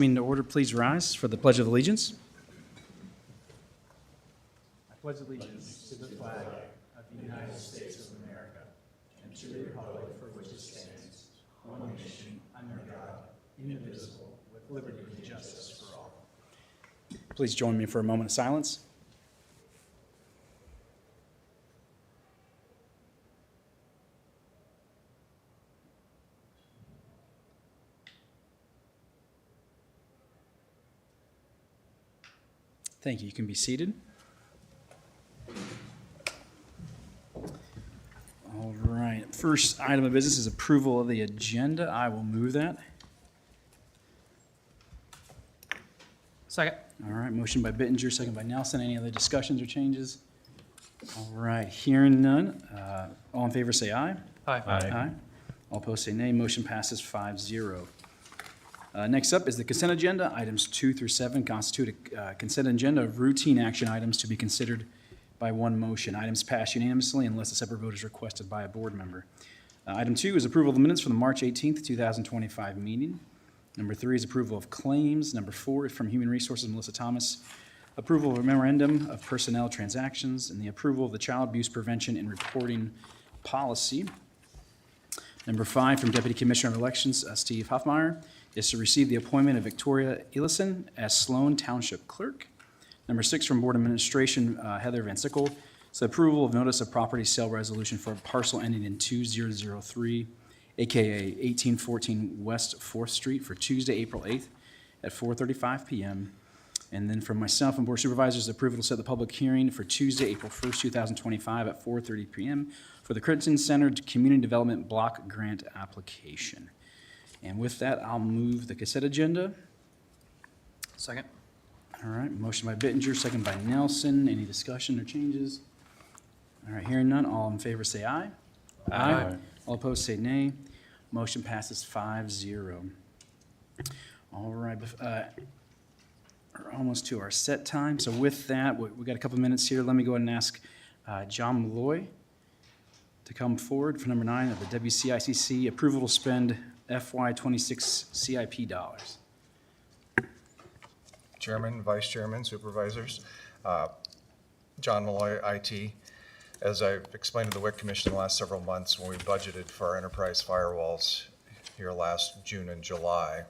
Meeting to order, please rise for the Pledge of Allegiance. I pledge allegiance to the flag of the United States of America and to the republic for which it stands, one nation, under God, indivisible, with liberty and justice for all. Please join me for a moment of silence. Thank you. You can be seated. All right. First item of business is approval of the agenda. I will move that. Second. All right. Motion by Bittinger, second by Nelson. Any other discussions or changes? All right. Hearing none. All in favor say aye. Aye. Aye. All opposed say nay. Motion passes 5-0. Next up is the consent agenda. Items 2 through 7 constitute a consent agenda of routine action items to be considered by one motion. Items pass unanimously unless a separate vote is requested by a board member. Item 2 is approval of the minutes from the March 18th, 2025 meeting. Number 3 is approval of claims. Number 4 is from Human Resources, Melissa Thomas. Approval of a memorandum of personnel transactions and the approval of the child abuse prevention and reporting policy. Number 5 from Deputy Commissioner of Elections, Steve Hoffmeyer, is to receive the appointment of Victoria Ellison as Sloan Township Clerk. Number 6 from Board Administration, Heather Van Sickle, is the approval of notice of property sale resolution for a parcel ending in 2003, AKA 1814 West 4th Street for Tuesday, April 8th at 4:35 p.m. And then from myself and Board Supervisors, the approval to set the public hearing for Tuesday, April 1st, 2025 at 4:30 p.m. for the Crittenden Center Community Development Block Grant application. And with that, I'll move the consent agenda. Second. All right, motion by Bittinger, second by Nelson. Any discussion or changes? All right, hearing none, all in favor say aye. Aye. All opposed say nay. Motion passes 5-0. All right, we're almost to our set time. So with that, we got a couple minutes here. Let me go ahead and ask John Malloy to come forward for number 9 of the WCICC approval to spend FY26 CIP dollars. Chairman, Vice Chairman, Supervisors, John Malloy, IT. As I've explained to the WIC Commission the last several months, when we budgeted for our enterprise firewalls here last June and July,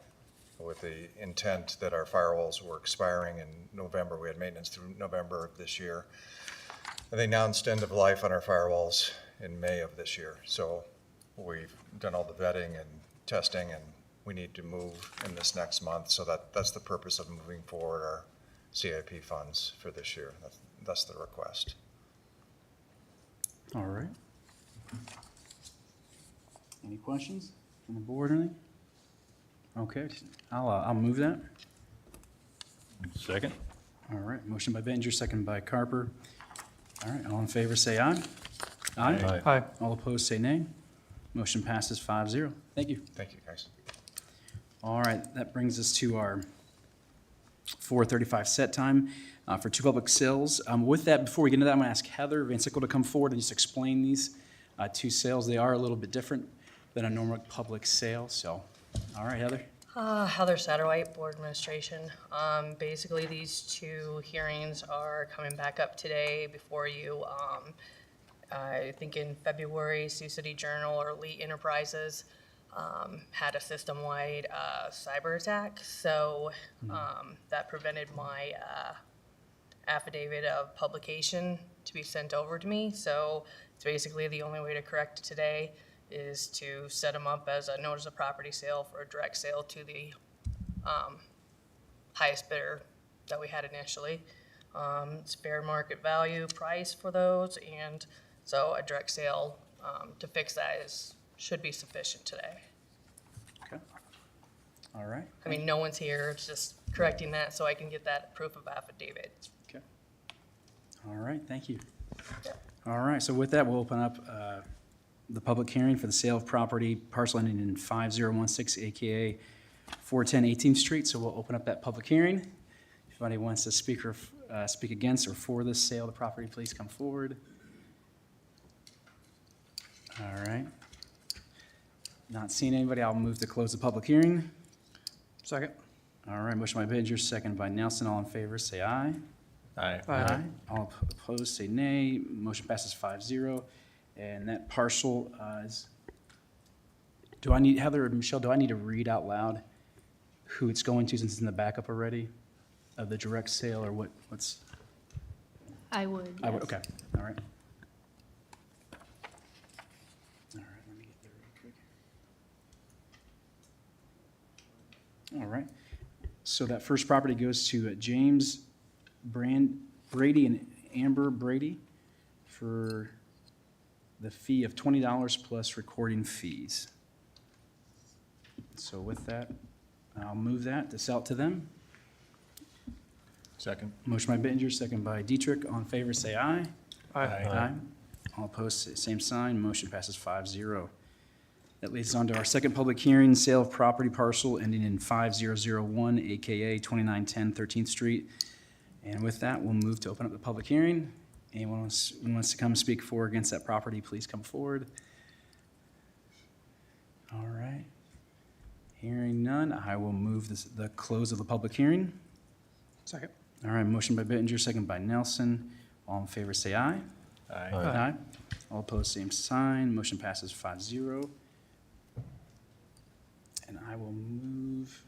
with the intent that our firewalls were expiring in November, we had maintenance through November of this year. And they announced end of life on our firewalls in May of this year. So we've done all the vetting and testing, and we need to move in this next month. So that's the purpose of moving forward our CIP funds for this year. That's the request. All right. Any questions from the board or anything? Okay, I'll move that. Second. All right, motion by Bittinger, second by Carper. All right, all in favor say aye. Aye. Aye. All opposed say nay. Motion passes 5-0. Thank you. Thank you, guys. All right, that brings us to our 4:35 set time for 2 public sales. With that, before we get into that, I'm going to ask Heather Van Sickle to come forward and just explain these 2 sales. They are a little bit different than a normal public sale. So, all right, Heather. Heather Satterwhite, Board Administration. Basically, these 2 hearings are coming back up today before you. I think in February, Sioux City Journal or Lee Enterprises had a system-wide cyber attack. So that prevented my affidavit of publication to be sent over to me. So it's basically the only way to correct it today is to set them up as a notice of property sale for a direct sale to the highest bidder that we had initially. It's fair market value price for those, and so a direct sale to fix that should be sufficient today. Okay. All right. I mean, no one's here, it's just correcting that so I can get that proof of affidavit. Okay. All right, thank you. Yeah. All right, so with that, we'll open up the public hearing for the sale of property parcel ending in 5016, AKA 410 18th Street. So we'll open up that public hearing. If anybody wants to speak against or for this sale of the property, please come forward. All right. Not seeing anybody, I'll move to close the public hearing. Second. All right, motion by Behringer, second by Nelson. All in favor, say aye. Aye. All opposed, say nay. Motion passes 5-0. And that parcel is, do I need, Heather or Michelle, do I need to read out loud who it's going to since it's in the backup already of the direct sale or what's? I would, I would, yes. okay, all right. All right, let me get there real quick. All right, so that first property goes to James Brady and Amber Brady for the fee of $20 plus recording fees. So with that, I'll move that to sell it to them. Second. Motion by Bittinger, second by Dietrich. All in favor, say aye. Aye. All opposed, say same sign. Motion passes 5-0. That leads us on to our second public hearing, sale of property parcel ending in 5001, AKA 2910 13th Street. And with that, we'll move to open up the public hearing. Anyone who wants to come speak for or against that property, please come forward. All right. Hearing none, I will move the close of the public hearing. Second. All right, motion by Bittinger, second by Nelson. All in favor, say aye. Aye. All opposed, same sign. Motion passes 5-0. And I will move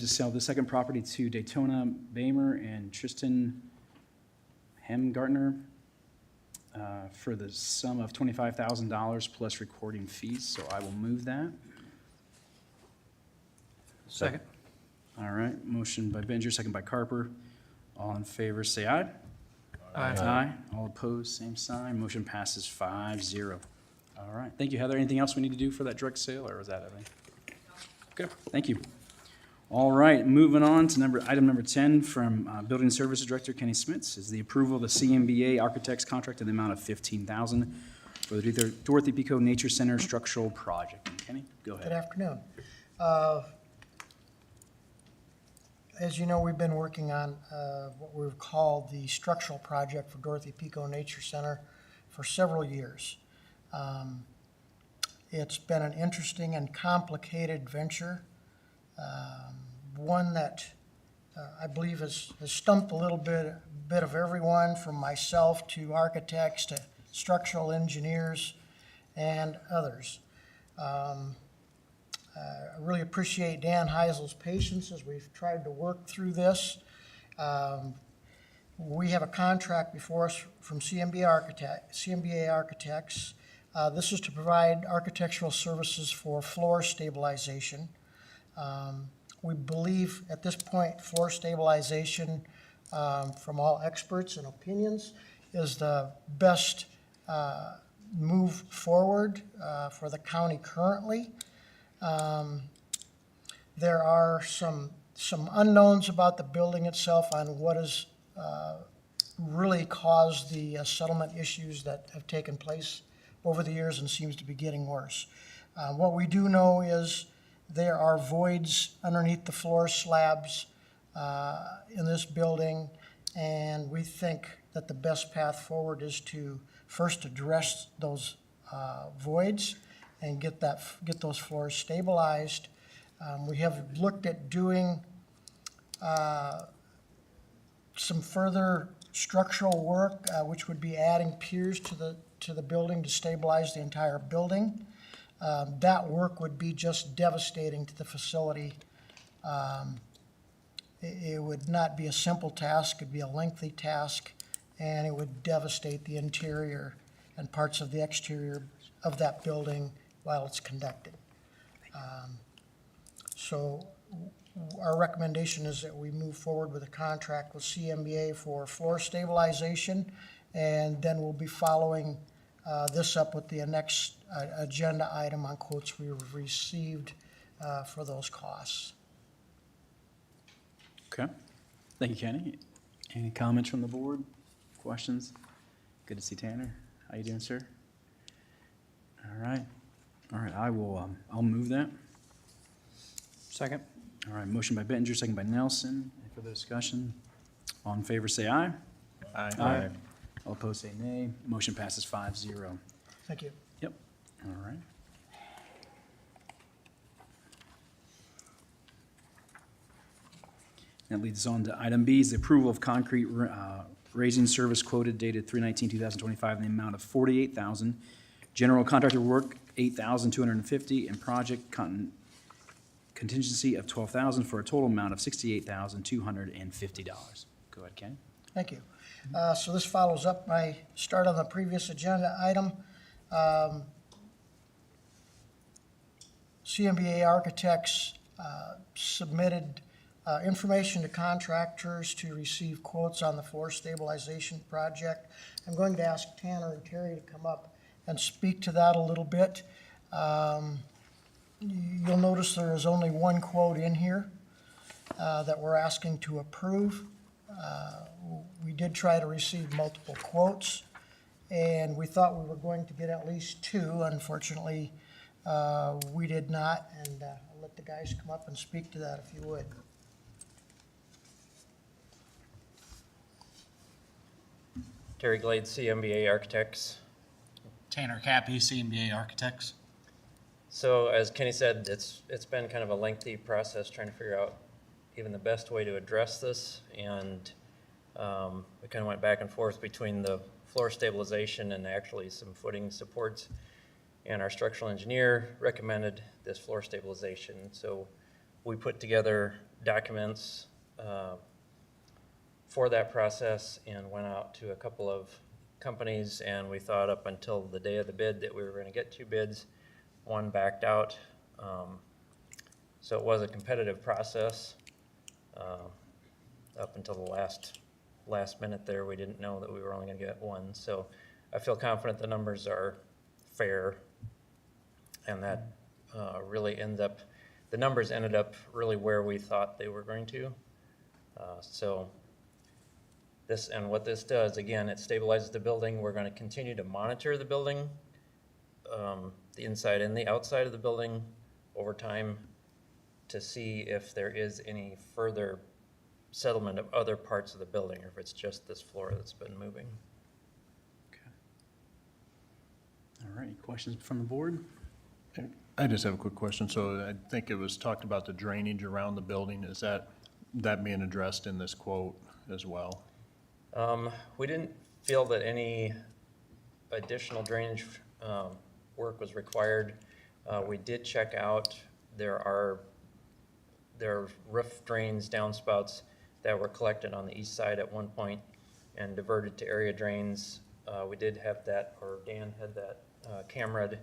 to sell the second property to Daytona Bamer and Tristan Hemgartner for the sum of $25,000 plus recording fees. So I will move that. Second. All right, motion by Bittinger, second by Carper. All in favor, say aye. Aye. All opposed, same sign. Motion passes 5-0. All right, thank you, Heather. Anything else we need to do for that direct sale, or was that everything? Okay, thank you. All right, moving on to item number 10 from Building Services Director Kenny Smits is the approval of the CMBA Architects contract in the amount of $15,000 for the Dorothy Pico Nature Center structural project. Kenny, go Good ahead. afternoon. As you know, we've been working on what we've called the structural project for Dorothy Pico Nature Center for several years. It's been an interesting and complicated venture, one that I believe has stumped a little bit of everyone, from myself to architects to structural engineers and others. I really appreciate Dan Heisel's patience as we've tried to work through this. We have a contract before us from CMBA Architects. This is to provide architectural services for floor stabilization. We believe at this point floor stabilization, from all experts and opinions, is the best move forward for the county currently. There are some unknowns about the building itself on what has really caused the settlement issues that have taken place over the years and seems to be getting worse. What we do know is there are voids underneath the floor slabs in this building, and we think that the best path forward is to first address those voids and get those floors stabilized. We have looked at doing some further structural work, which would be adding piers to the building to stabilize the entire building. That work would be just devastating to the facility. It would not be a simple task, it'd be a lengthy task, and it would devastate the interior and parts of the exterior of that building while it's conducted. So our recommendation is that we move forward with a contract with CMBA for floor stabilization, and then we'll be following this up with the next agenda item on quotes we received for those costs. Okay, thank you, Kenny. Any comments from the board? Questions? Good to see Tanner. How you doing, sir? All right, I'll move that. Second. All right, motion by Bittinger, second by Nelson. Any further discussion? All in favor, say aye. Aye. All opposed, say nay. Motion passes 5-0. Thank you. Yep, all right. That leads us on to item B, is the approval of concrete raising service quoted dated 3/19/2025 in the amount of $48,000. General contractor work, $8,250, and project contingency of $12,000 for a total amount of $68,250. Go ahead, Kenny. Thank you. So this follows up my start on the previous agenda item. CMBA Architects submitted information to contractors to receive quotes on the floor stabilization project. I'm going to ask Tanner and Terry to come up and speak to that a little bit. You'll notice there is only one quote in here that we're asking to approve. We did try to receive multiple quotes, and we thought we were going to get at least two. Unfortunately, we did not, and I'll let the guys come up and speak to that if you would. Terry Glade, CMBA Architects. Tanner Cappy, CMBA Architects. So as Kenny said, it's been kind of a lengthy process trying to figure out even the best way to address this. And we kind of went back and forth between the floor stabilization and actually some footing supports. And our structural engineer recommended this floor stabilization. So we put together documents for that process and went out to a couple of companies, and we thought up until the day of the bid that we were going to get two bids. One backed out. So it was a competitive process. Up until the last minute there, we didn't know that we were only going to get one. So I feel confident the numbers are fair, and that really the numbers ended up really where we thought they were going to. So what this does, again, it stabilizes the building. We're going to continue to monitor the building, the inside and the outside of the building over time, to see if there is any further settlement of other parts of the building, or if it's just this floor that's been moving. Okay. All right, any questions from the board? I just have a quick question. So I think it was talked about the drainage around the building. Is that being addressed in this quote as well? We didn't feel that any additional drainage work was required. We did check out, there are roof drains, downspouts that were collected on the east side at one point and diverted to area drains. We did have that, or Dan had that cameraed,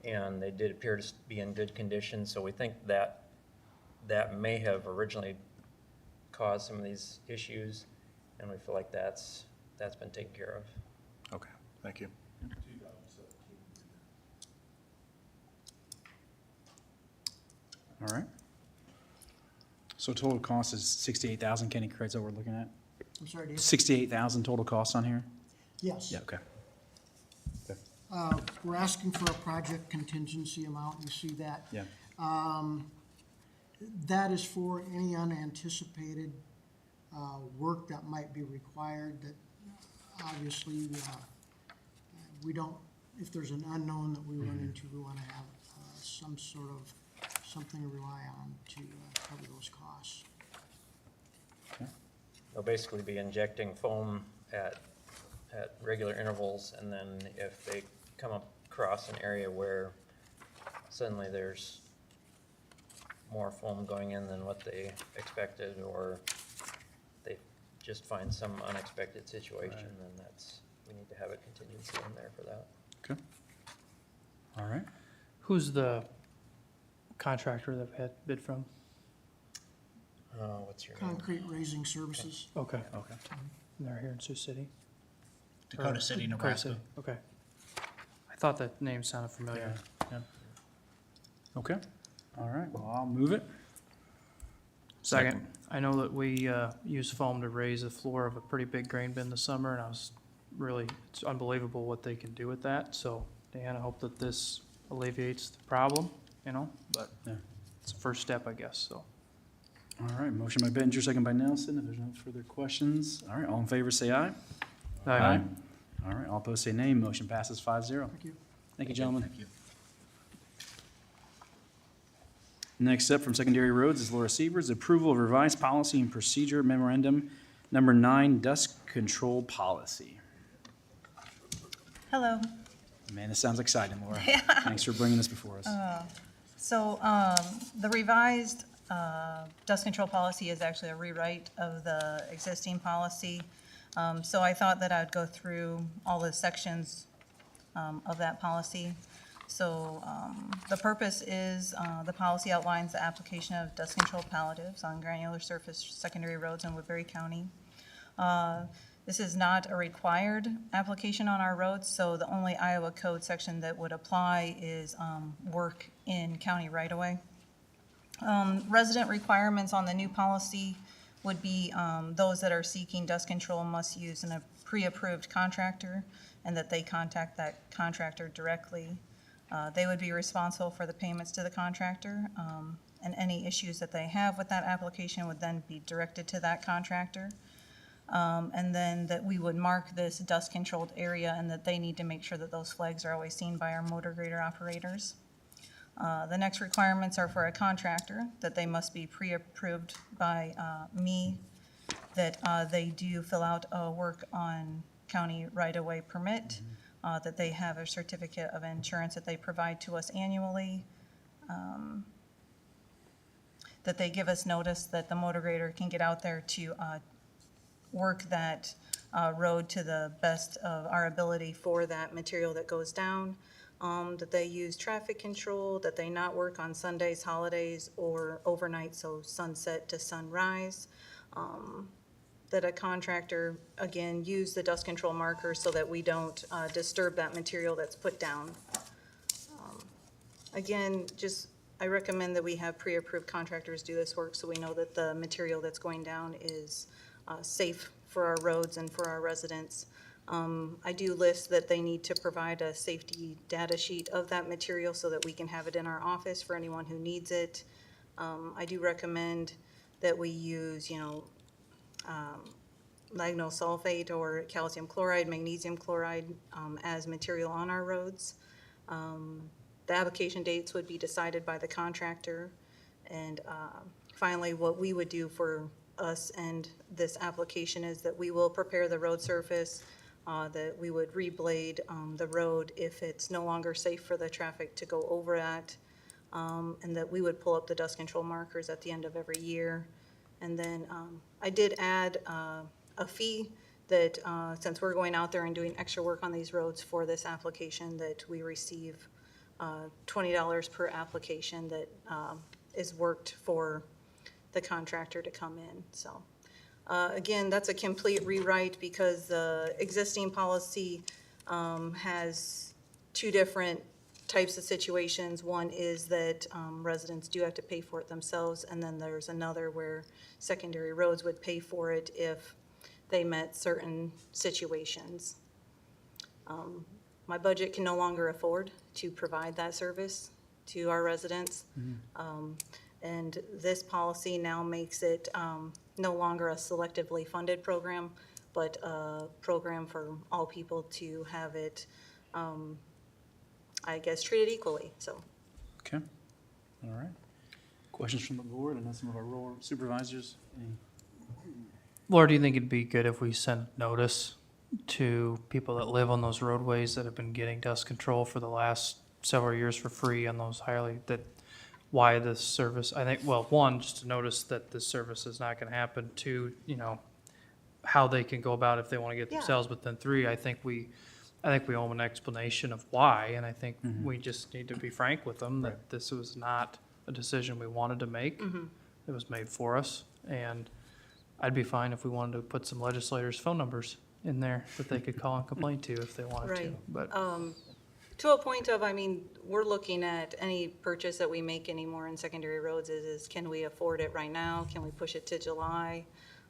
and they did appear to be in good condition. So we think that may have originally caused some of these issues, and we feel like that's been taken care of. Okay, thank you. All right. So total cost is $68,000, Kenny, correct, that we're looking at? I'm sorry, Dave? $68,000 total cost on here? Yes. Yeah, okay. We're asking for a project contingency amount. You see that? Yeah. That is for any unanticipated work that might be required, that obviously we don't, if there's an unknown that we run into, we want to have some sort of something to rely on to cover those costs. They'll basically be injecting foam at regular intervals, and then if they come across an area where suddenly there's more foam going in than what they expected, or they just find some unexpected situation, then we need to have a contingency in there for that. Okay. All right. Who's the contractor that we had bid from? What's your name? Concrete raising services. Okay. Okay. And they're here in Sioux City? Dakota City, Dakota Nebraska. City, okay. I thought that name sounded familiar. Yeah. Okay. All right, well, I'll move it. Second, I know that we used foam to raise the floor of a pretty big grain bin this summer, and it's unbelievable what they can do with that. So, Dan, I hope that this alleviates the problem, but Yeah. it's a first step, I guess, so. All right, motion by Bittinger, second by Nelson. If there's no further questions, all right, all in favor, say aye. Aye. All right, all opposed, say nay. Motion passes 5-0. Thank you. Thank you, gentlemen. Thank you. Next up from Secondary Roads is Laura Severs, approval of revised policy and procedure memorandum number 9, dust control policy. Hello. Man, this sounds exciting, Laura. Thanks for bringing this before us. So the revised dust control policy is actually a rewrite of the existing policy. So I thought that I'd go through all the sections of that policy. So the purpose is, the policy outlines the application of dust control palliatives on granular surface secondary roads in Woodbury County. This is not a required application on our roads, so the only Iowa code section that would apply is work in county right-of-way. Resident requirements on the new policy would be those that are seeking dust control must use a pre-approved contractor and that they contact that contractor directly. They would be responsible for the payments to the contractor, and any issues that they have with that application would then be directed to that contractor. And then that we would mark this dust-controlled area and that they need to make sure that those flags are always seen by our motor grader operators. The next requirements are for a contractor, that they must be pre-approved by me, that they do fill out a work on county right-of-way permit, that they have a certificate of insurance that they provide to us annually, that they give us notice that the motor grader can get out there to work that road to the best of our ability for that material that goes down, that they use traffic control, that they not work on Sundays, holidays, or overnight, so sunset to sunrise, that a contractor, again, use the dust control markers so that we don't disturb that material that's put down. Again, I recommend that we have pre-approved contractors do this work so we know that the material that's going down is safe for our roads and for our residents. I do list that they need to provide a safety data sheet of that material so that we can have it in our office for anyone who needs it. I do recommend that we use, lignal sulfate or calcium chloride, magnesium chloride as material on our roads. The application dates would be decided by the contractor. And finally, what we would do for us and this application is that we will prepare the road surface, that we would reblade the road if it's no longer safe for the traffic to go over at, and that we would pull up the dust control markers at the end of every year. And then I did add a fee that since we're going out there and doing extra work on these roads for this application, that we receive $20 per application that is worked for the contractor to come in. So again, that's a complete rewrite because the existing policy has two different types of situations. One is that residents do have to pay for it themselves, and then there's another where secondary roads would pay for it if they met certain situations. My budget can no longer afford to provide that service to our residents. And this policy now makes it no longer a selectively funded program, but a program for all people to have it, I guess, treated equally, so. Okay, all right. Questions from the board? I know some of our road supervisors. Any? Laura, do you think it'd be good if we sent notice to people that live on those roadways that have been getting dust control for the last several years for free on those why this service, I think, well, one, just to notice that this service is not gonna happen. Two, how they can go about if they wanna get Yeah. themselves, but then three, I think we owe them an explanation of why, and I think we just need to be frank with them that this was not a decision we wanted to make. It was made for us, and I'd be fine if we wanted to put some legislators' phone numbers in there that they could call and complain to if they wanted to, Right. but. To a point of, we're looking at any purchase that we make anymore in secondary roads is can we afford it right now? Can we push it to July?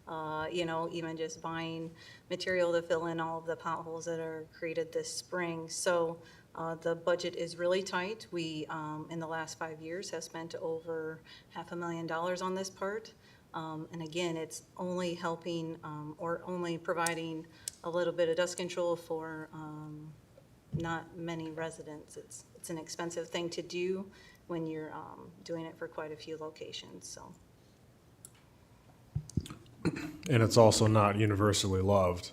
Even just buying material to fill in all of the potholes that are created this spring. So the budget is really tight. We, in the last 5 years, have spent over $500,000 on this part. And again, it's only helping or only providing a little bit of dust control for not many residents. It's an expensive thing to do, when you're doing it for quite a few locations, so. And it's also not universally loved.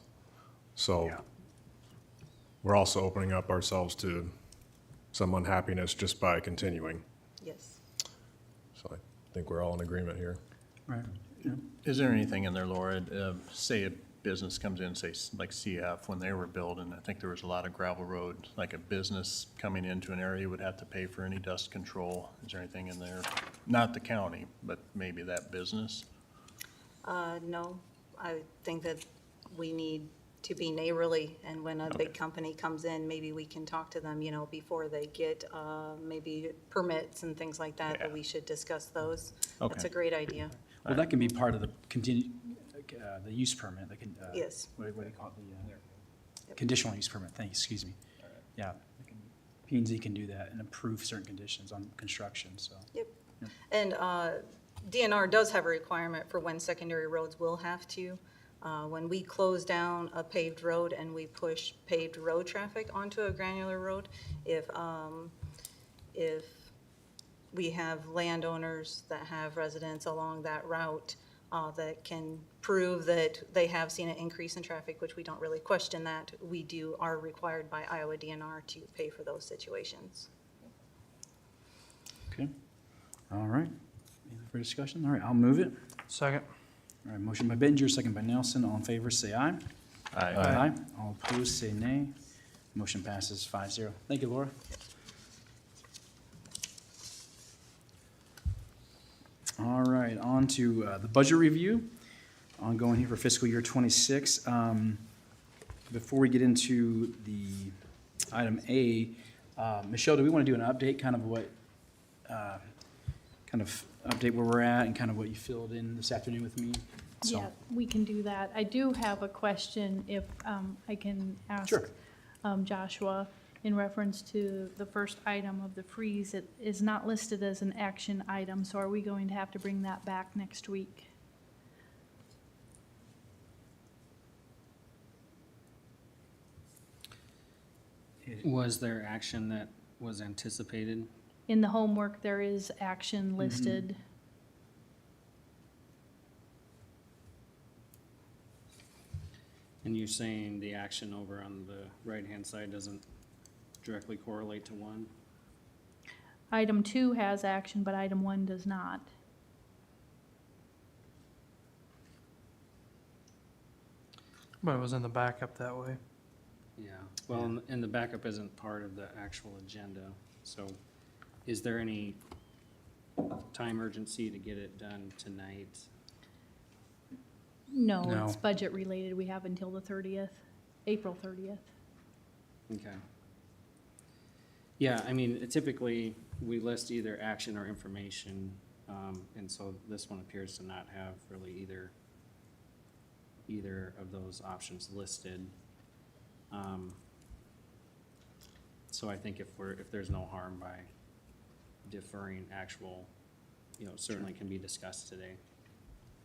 So we're also opening up ourselves to some unhappiness just by continuing. Yes. So I think we're all in agreement here. Right. Is there anything in there, Laura, say a business comes in, say like CF, when they were building, I think there was a lot of gravel road, like a business coming into an area would have to pay for any dust control. Is there anything in there? Not the county, but maybe that business? No, I think that we need to be neighborly, and when a big company comes in, maybe we can talk to them, before they get, maybe permits and things like that, Yeah. that we should discuss those. Okay. That's a great idea. Well, that can be part of the the use permit, Yes. What do you call it, the conditional use permit, excuse me. Yeah, P and Z can do that and approve certain conditions on construction, so. Yep. And DNR does have a requirement for when secondary roads will have to. When we close down a paved road and we push paved road traffic onto a granular road, if we have landowners that have residents along that route that can prove that they have seen an increase in traffic, which we don't really question that, are required by Iowa DNR to pay for those situations. Okay, all right. Any further discussion? All right, I'll move it. Second. All right, motion by Bittinger, second by Nelson. All in favor, say aye. Aye. All opposed, say nay. Motion passes 5-0. Thank you, Laura. All right, on to the budget review, ongoing here for fiscal year '26. Before we get into the item A, Michelle, do we want to do an update, kind of update where we're at and kind of what you filled in this afternoon with me? So- Yeah, we can do that. I do have a question if I can ask Sure. Joshua in reference to the first item of the freeze. It is not listed as an action item, so are we going to have to bring that back next week? Was there action that was anticipated? In the homework, there is action listed. And you're saying the action over on the right-hand side doesn't directly correlate to one? Item 2 has action, but item 1 does not. But it was in the backup that way. Yeah, well, and the backup isn't part of the actual agenda, so is there any time urgency to get it done tonight? No, No. it's budget related. We have until the 30th, April 30th. Okay. Yeah, I mean, typically, we list either action or information, and so this one appears to not have really either of those options listed. So I think if there's no harm by deferring actual, certainly can be discussed today,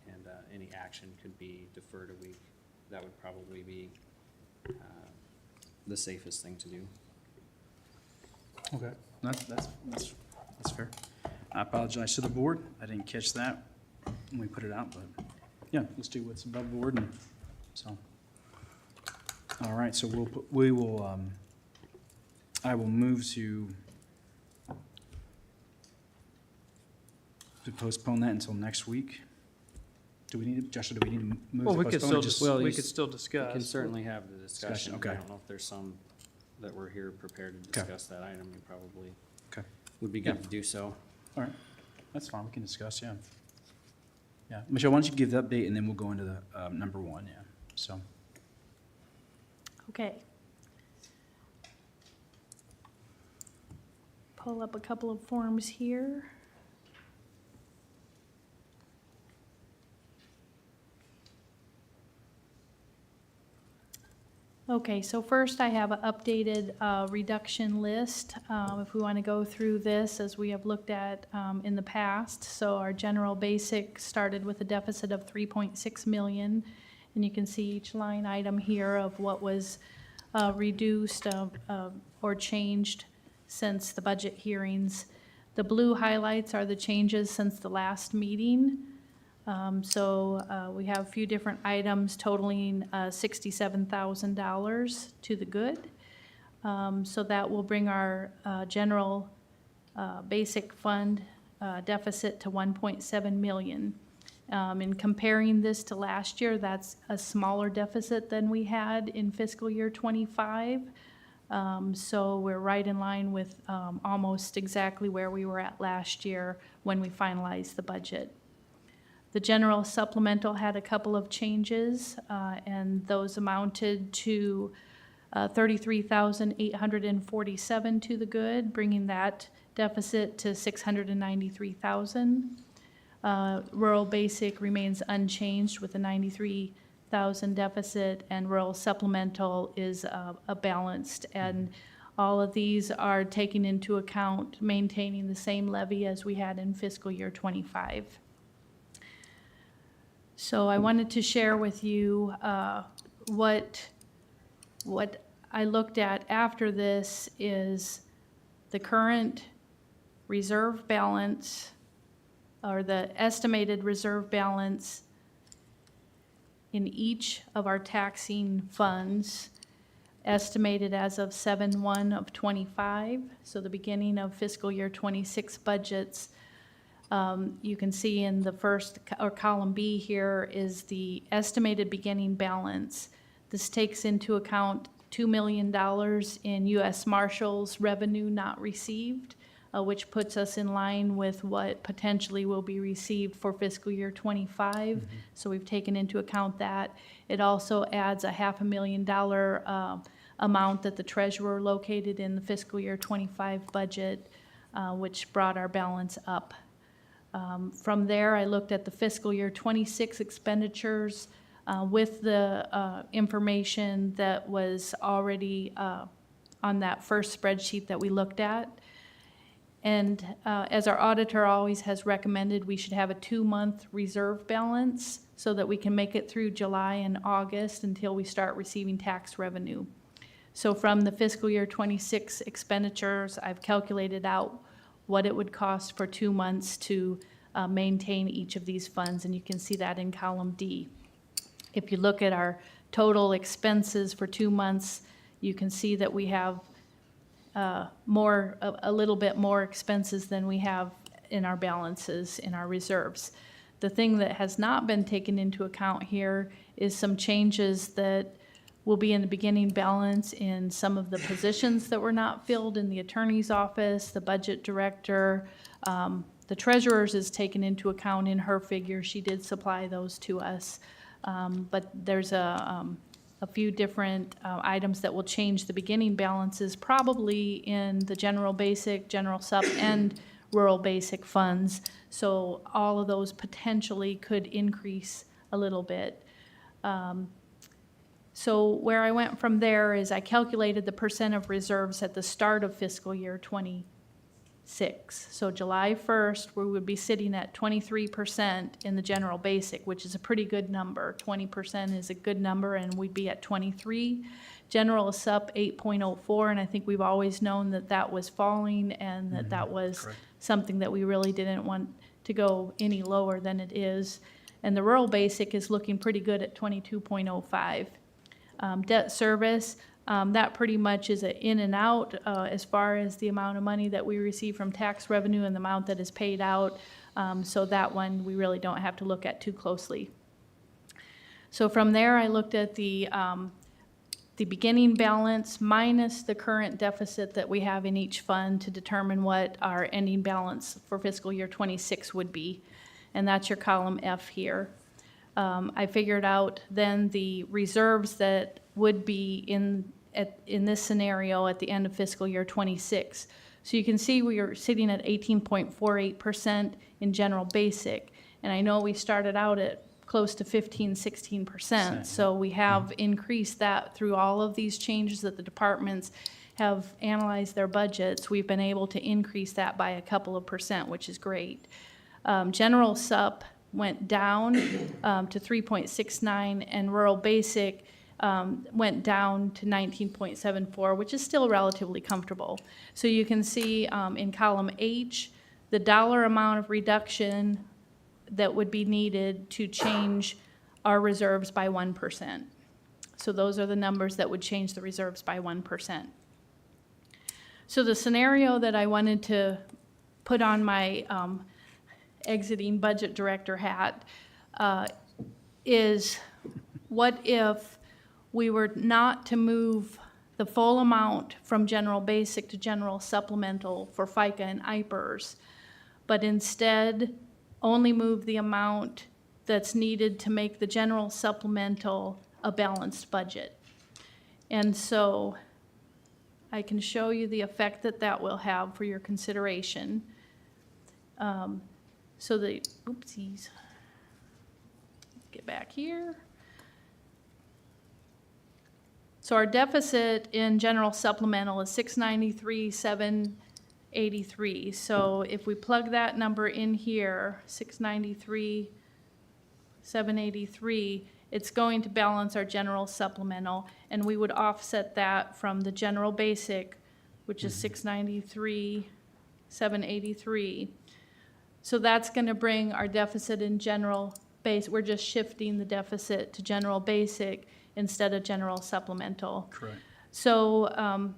and any action could be deferred a week. That would probably be the safest thing to do. Okay, that's fair. I apologize to the board. I didn't catch that when we put it out, but yeah, let's do what's above board and so. All right, so I will move to postpone that until next week. Joshua, do we need to move Well, to we could postpone? still, or we just- could still We discuss. can certainly have the discussion. okay. I don't know if there's some that were here prepared to Okay. discuss that item, and probably Okay, would be good to do so. all right, that's fine, we can discuss, yeah. Yeah, Michelle, why don't you give the update and then we'll go into the number 1, yeah, so. Okay. Pull up a couple of forms here. Okay, so first I have an updated reduction list. If we want to go through this as we have looked at in the past. So our general basic started with a deficit of 3.6 million. And you can see each line item here of what was reduced or changed since the budget hearings. The blue highlights are the changes since the last meeting. We have a few different items totaling $67,000 to the good. So that will bring our general basic fund deficit to 1.7 million. In comparing this to last year, that's a smaller deficit than we had in fiscal year '25. So we're right in line with almost exactly where we were at last year when we finalized the budget. The general supplemental had a couple of changes, and those amounted to 33,847 to the good, bringing that deficit to 693,000. Rural basic remains unchanged with a 93,000 deficit, and rural supplemental is a balanced. And all of these are taking into account maintaining the same levy as we had in fiscal year '25. So I wanted to share with you what I looked at after this is the current reserve balance, or the estimated reserve balance in each of our taxing funds, estimated as of 7/1 of '25, so the beginning of fiscal year '26 budgets. You can see in the first, or column B here, is the estimated beginning balance. This takes into account $2 million in U.S. Marshals revenue not received, which puts us in line with what potentially will be received for fiscal year '25. So we've taken into account that. It also adds a $500,000 amount that the treasurer located in the fiscal year '25 budget, which brought our balance up. From there, I looked at the fiscal year '26 expenditures with the information that was already on that first spreadsheet that we looked at. And as our auditor always has recommended, we should have a 2-month reserve balance so that we can make it through July and August until we start receiving tax revenue. So from the fiscal year '26 expenditures, I've calculated out what it would cost for 2 months to maintain each of these funds, and you can see that in column D. If you look at our total expenses for 2 months, you can see that we have a little bit more expenses than we have in our balances, in our reserves. The thing that has not been taken into account here is some changes that will be in the beginning balance in some of the positions that were not filled in the attorney's office, the budget director. The treasurer's is taken into account in her figure. She did supply those to us. But there's a few different items that will change the beginning balances, probably in the general basic, general sup, and rural basic funds. So all of those potentially could increase a little bit. So where I went from there is I calculated the percent of reserves at the start of fiscal year '26. So July 1st, we would be sitting at 23% in the general basic, which is a pretty good number. 20% is a good number, and we'd be at 23. General sup 8.04, and I think we've always known that that was falling, and that was something that we really didn't want to go any lower than it is. And the rural basic is looking pretty good at 22.05. Debt service, that pretty much is an in and out as far as the amount of money that we receive from tax revenue and the amount that is paid out. So that one we really don't have to look at too closely. So from there, I looked at the beginning balance minus the current deficit that we have in each fund to determine what our ending balance for fiscal year '26 would be. And that's your column F here. I figured out then the reserves that would be in this scenario at the end of fiscal year '26. So you can see we are sitting at 18.48% in general basic. And I know we started out at close to 16%. So we have increased that through all of these changes that the departments have analyzed their budgets. We've been able to increase that by a couple of percent, which is great. General sup went down to 3.69, and rural basic went down to 19.74, which is still relatively comfortable. So you can see in column H, the dollar amount of reduction that would be needed to change our reserves by 1%. So those are the numbers that would change the reserves by 1%. So the scenario that I wanted to put on my exiting budget director hat is, what if we were not to move the full amount from general basic to general supplemental for FICA and IPERS, but instead only move the amount that's needed to make the general supplemental a balanced budget? And so I can show you the effect that that will have for your consideration. So the, oopsies, get back here. So our deficit in general supplemental is 693,783. So if we plug that number in here, 693,783, it's going to balance our general supplemental, and we would offset that from the general basic, which is 693,783. So that's going to bring our deficit in general base. We're just shifting the deficit to general basic instead of general supplemental. Correct. So,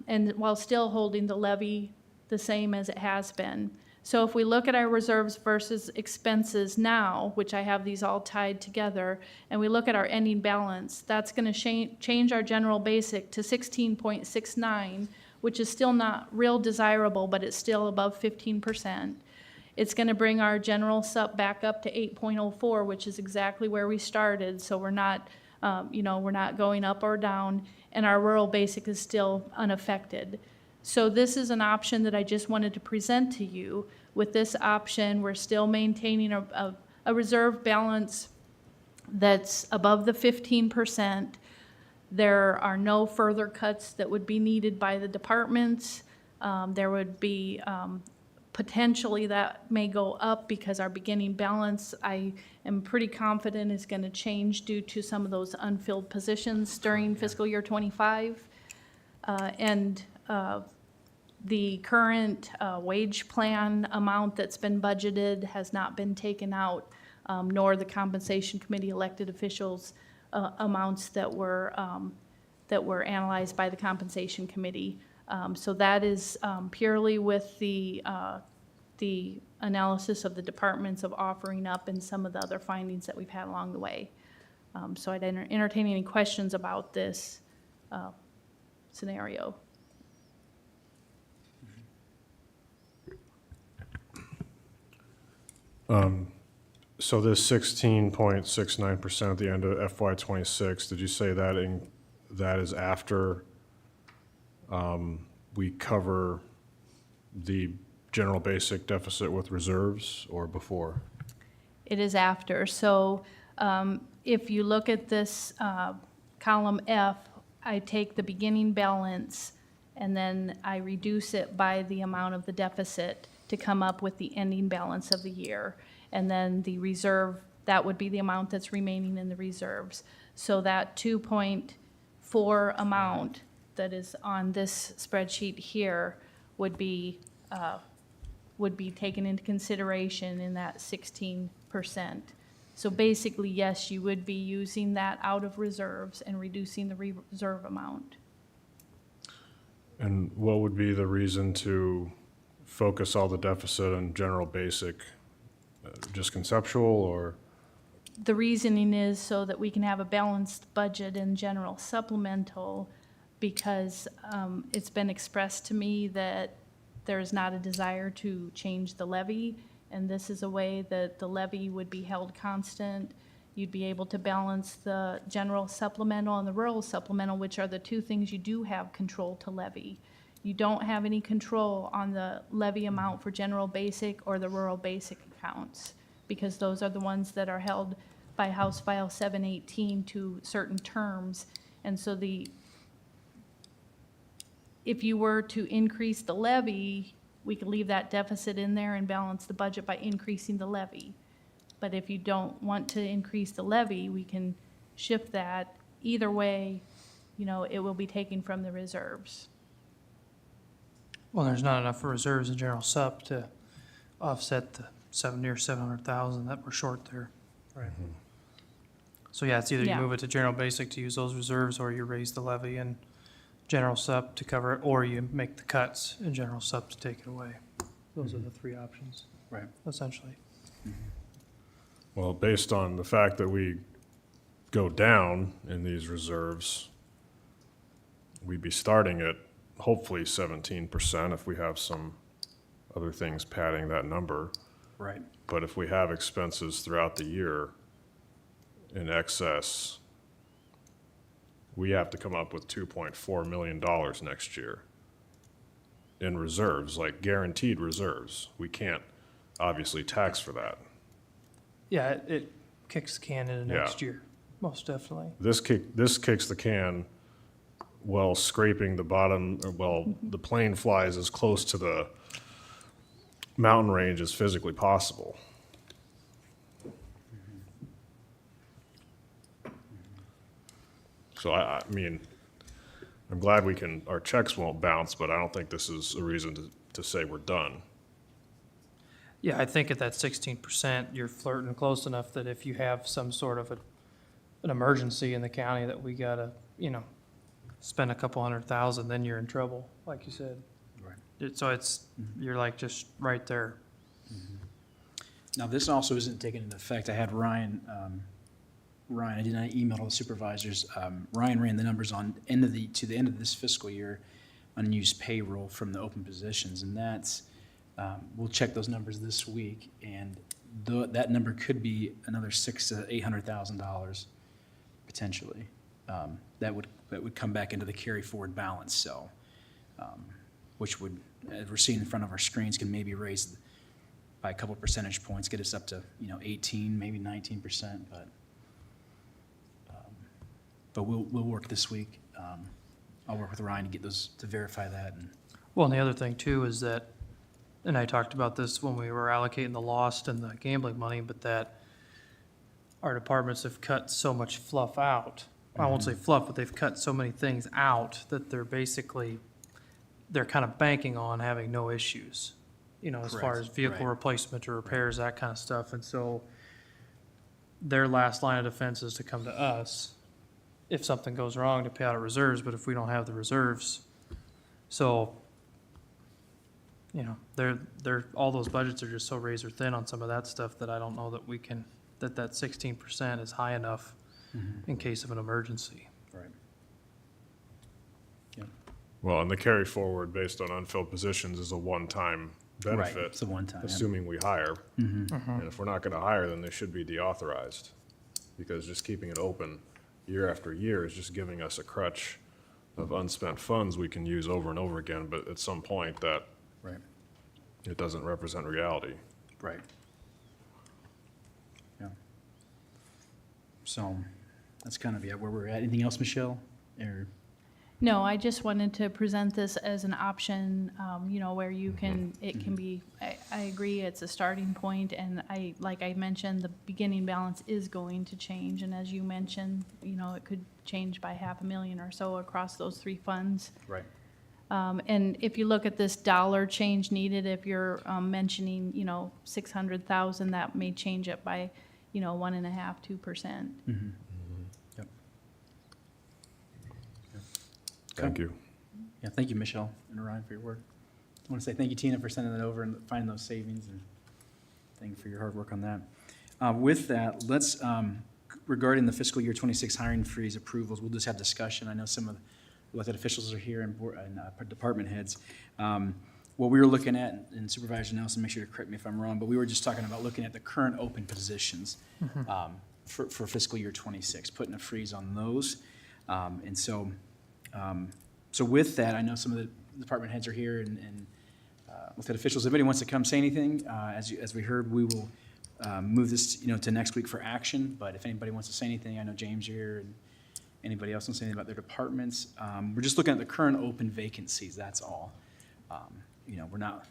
and while still holding the levy the same as it has been. So if we look at our reserves versus expenses now, which I have these all tied together, and we look at our ending balance, that's going to change our general basic to 16.69, which is still not real desirable, but it's still above 15%. It's going to bring our general sup back up to 8.04, which is exactly where we started. So we're not, we're not going up or down, and our rural basic is still unaffected. So this is an option that I just wanted to present to you. With this option, we're still maintaining a reserve balance that's above the 15%. There are no further cuts that would be needed by the departments. There would be potentially that may go up because our beginning balance, I am pretty confident, is going to change due to some of those unfilled positions during fiscal year 25. The current wage plan amount that's been budgeted has not been taken out, nor the compensation committee elected officials amounts that were analyzed by the compensation committee. So that is purely with the analysis of the departments of offering up and some of the other findings that we've had along the way. So I'd entertain any questions about this scenario. So this 16.69% at the end of FY '26, did you say that that is after we cover the general basic deficit with reserves, or before? It is after. So if you look at this column F, I take the beginning balance and then I reduce it by the amount of the deficit to come up with the ending balance of the year. And then the reserve, that would be the amount that's remaining in the reserves. So that 2.4 amount that is on this spreadsheet here would be taken into consideration in that 16%. So basically, yes, you would be using that out of reserves and reducing the reserve amount. And what would be the reason to focus all the deficit on general basic? Just conceptual, or? The reasoning is so that we can have a balanced budget in general supplemental, because it's been expressed to me that there is not a desire to change the levy, and this is a way that the levy would be held constant. You'd be able to balance the general supplemental and the rural supplemental, which are the two things you do have control to levy. You don't have any control on the levy amount for general basic or the rural basic accounts, because those are the ones that are held by House File 718 to certain terms. And so if you were to increase the levy, we could leave that deficit in there and balance the budget by increasing the levy. But if you don't want to increase the levy, we can shift that. Either way, it will be taken from the reserves. Well, there's not enough reserves in general sup to offset the near 700,000 that we're short there. Right. So yeah, it's either you Yeah. move it to general basic to use those reserves, or you raise the levy in general sup to cover it, or you make the cuts in general sup to take it away. Those are the three options, Right. essentially. Well, based on the fact that we go down in these reserves, we'd be starting at hopefully 17% if we have some other things padding that number. Right. But if we have expenses throughout the year in excess, we have to come up with $2.4 million next year in reserves, like guaranteed reserves. We can't obviously tax for that. Yeah, it kicks the can into Yeah. next year, most definitely. This kicks the can while scraping the bottom, or well, the plane flies as close to the mountain range as physically possible. So I mean, I'm glad our checks won't bounce, but I don't think this is a reason to say we're done. Yeah, I think at that 16%, you're flirting close enough that if you have some sort of an emergency in the county that we gotta, spend a couple 100,000, then you're in trouble, like you said. Right. So you're like just right there. Now, this also isn't taken into effect. I had Ryan, I did not email all the supervisors. Ryan ran the numbers to the end of this fiscal year, unused payroll from the open positions, and that's, we'll check those numbers this week, and that number could be another $600,000 to $800,000 potentially. That would come back into the carry forward balance, so, which would, as we're seeing in front of our screens, can maybe raise by a couple percentage points, get us up to, 18, maybe 19%, but we'll work this week. I'll work with Ryan to get to verify that. And Well, and the other thing too is that, and I talked about this when we were allocating the lost and the gambling money, but that our departments have cut so much fluff out. I won't say fluff, but they've cut so many things out that they're kind of banking on having no issues, as far Correct, as vehicle right. replacement or repairs, that kind of stuff. And so their last line of defense is to come to us if something goes wrong to pay out of reserves, but if we don't have the reserves, so, all those budgets are just so razor thin on some of that stuff that I don't know that we can, that 16% is high enough in case of an emergency. Right. Well, and the carry forward based on unfilled positions is a one-time Right, benefit, it's a one-time. yeah. assuming we hire. And if we're not gonna hire, then they should be deauthorized. Because just keeping it open year after year is just giving us a crutch of unspent funds we can use over and over again, but at some point that Right, it doesn't represent reality. right. Yeah. So, that's kind of, where we're at. Anything else, Michelle? Or, No, I just wanted to present this as an option, where you can, it can be, I agree, it's a starting point, and like I mentioned, the beginning balance is going to change, and as you mentioned, it could change by $500,000 or so across those three funds. right, And if you look at this dollar change needed, if you're mentioning, 600,000, that may change it by, 1.5%, 2%. yep. Thank you. Yeah, thank you, Michelle and Ryan, for your work. I want to say thank you, Tina, for sending that over and finding those savings, and thank you for your hard work on that. With that, let's, regarding the fiscal year 26 hiring freeze approvals, we'll just have discussion. I know some of the elected officials are here and department heads. What we were looking at, and Supervisor Nelson, make sure to correct me if I'm wrong, but we were just talking about looking at the current open positions for fiscal year 26, putting a freeze on those. And so, so with that, I know some of the department heads are here and elected officials. If anybody wants to come say anything, as we heard, we will move this, to next week for action. But if anybody wants to say anything, I know James are here, and anybody else wants to say anything about their departments. We're just looking at the current open vacancies, that's all. We're not,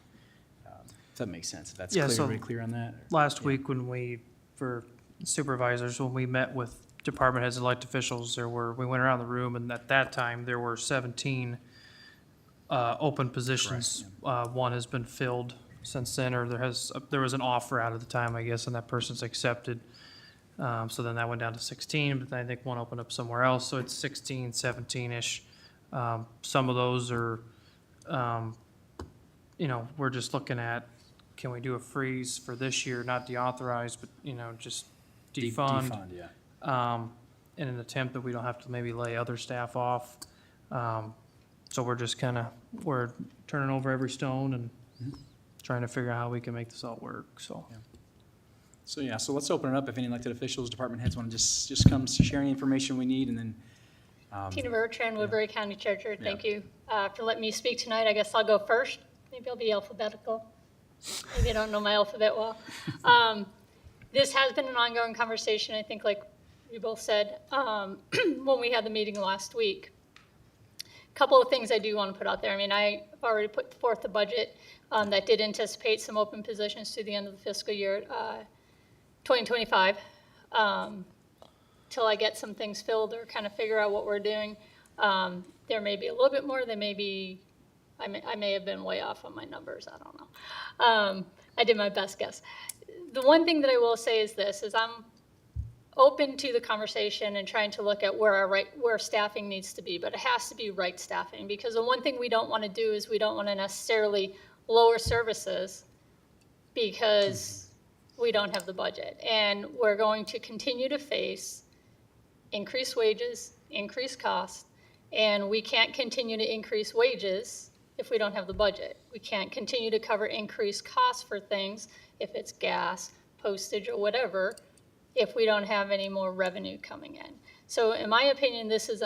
if that makes sense, if that's Yeah, clear, so everybody clear on that? Last week for supervisors, when we met with department heads and elected officials, we went around the room, and at that time, there were 17 open positions. One has been filled since then, or there was an offer out at the time, I guess, and that person's accepted. So then that went down to 16, but then I think one opened up somewhere else, so it's 16, 17-ish. Some of those are, we're just looking at, can we do a freeze for this year, not deauthorize, but, just defund? Defund, yeah. In an attempt that we don't have to maybe lay other staff off. So we're just we're turning over every stone and trying to figure out how we can make this all work, so. So let's open it up. If any elected officials, department heads want to just come share any information we need, and then, Tina Bertrand, Woodbury County Treasurer, thank you for letting me speak tonight. I guess I'll go first. Maybe I'll be alphabetical. Maybe I don't know my alphabet well. This has been an ongoing conversation, I think, like we both said, when we had the meeting last week. A couple of things I do want to put out there. I mean, I've already put forth the budget that did anticipate some open positions to the end of the fiscal year 2025. Till I get some things filled or kind of figure out what we're doing. There may be a little bit more, there may be, I may have been way off on my numbers, I don't know. I did my best guess. The one thing that I will say is this, is I'm open to the conversation and trying to look at where staffing needs to be, but it has to be right staffing, because the one thing we don't want to do is we don't want to necessarily lower services because we don't have the budget. And we're going to continue to face increased wages, increased costs, and we can't continue to increase wages if we don't have the budget. We can't continue to cover increased costs for things, if it's gas, postage, or whatever, if we don't have any more revenue coming in. So in my opinion, this is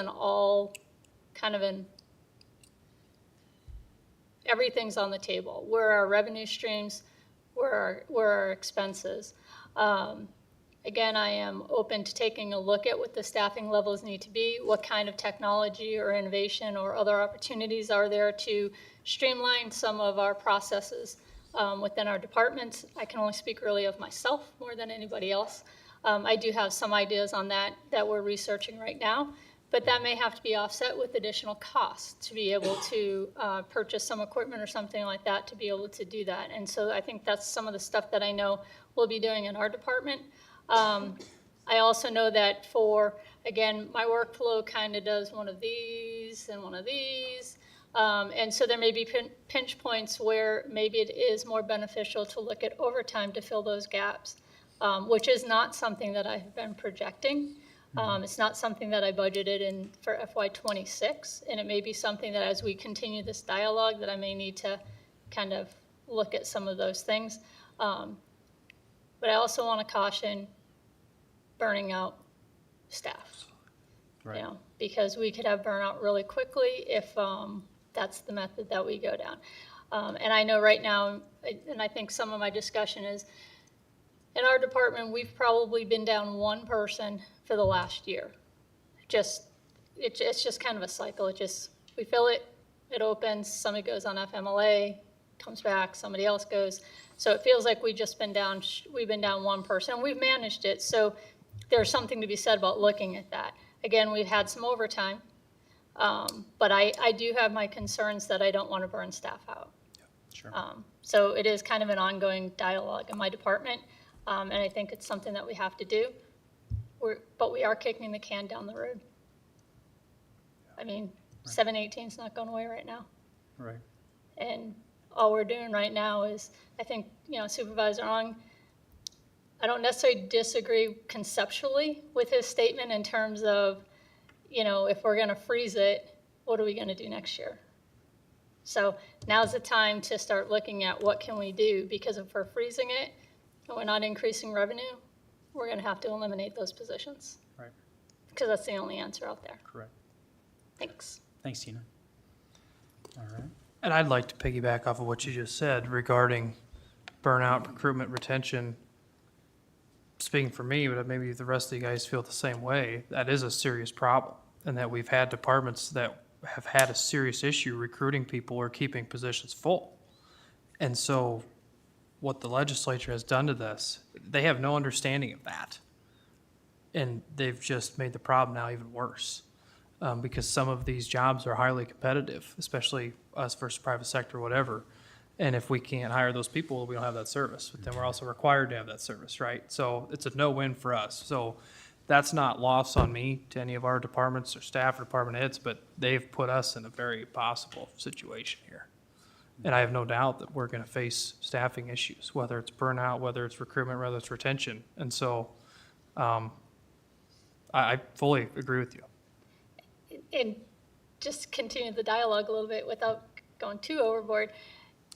everything's on the table. Where are our revenue streams? Where are our expenses? Again, I am open to taking a look at what the staffing levels need to be, what kind of technology or innovation or other opportunities are there to streamline some of our processes within our departments. I can only speak really of myself more than anybody else. I do have some ideas on that we're researching right now, but that may have to be offset with additional costs to be able to purchase some equipment or something like that to be able to do that. And so I think that's some of the stuff that I know we'll be doing in our department. I also know that again, my workflow kind of does one of these and one of these. And so there may be pinch points where maybe it is more beneficial to look at overtime to fill those gaps, which is not something that I have been projecting. It's not something that I budgeted for FY26, and it may be something that as we continue this dialogue that I may need to kind of look at some of those things. But I also want to caution burning out staff, Right. Because we could have burnout really quickly if that's the method that we go down. And I know right now, and I think some of my discussion is, in our department, we've probably been down one person for the last year. It's just kind of a cycle. We fill it, it opens, somebody goes on FMLA, comes back, somebody else goes. So it feels like we've been down one person, and we've managed it. So there's something to be said about looking at that. Again, we've had some overtime, but I do have my concerns that I don't want to burn staff out. Sure. So it is kind of an ongoing dialogue in my department, and I think it's something that we have to do. But we are kicking the can down the road. I mean, 718 is not going away right now. Right. And all we're doing right now is, I think, Supervisor Ong, I don't necessarily disagree conceptually with his statement in terms of, if we're going to freeze it, what are we going to do next year? So now's the time to start looking at what can we do, because if we're freezing it and we're not increasing revenue, we're going to have to eliminate those positions. Right. Because that's the only answer out there. Correct. Thanks. Thanks, Tina. All right. And I'd like to piggyback off of what you just said regarding burnout, recruitment, retention. Speaking for me, but maybe the rest of you guys feel the same way, that is a serious problem. And that we've had departments that have had a serious issue recruiting people or keeping positions full. And so what the legislature has done to this, they have no understanding of that. And they've just made the problem now even worse. Because some of these jobs are highly competitive, especially us versus private sector, whatever. And if we can't hire those people, we don't have that service, but then we're also required to have that service, right? So it's a no-win for us. So that's not lost on me to any of our departments or staff or department heads, but they've put us in a very possible situation here. And I have no doubt that we're gonna face staffing issues, whether it's burnout, whether it's recruitment, whether it's retention. And so, I fully agree with you. And just continue the dialogue a little bit without going too overboard.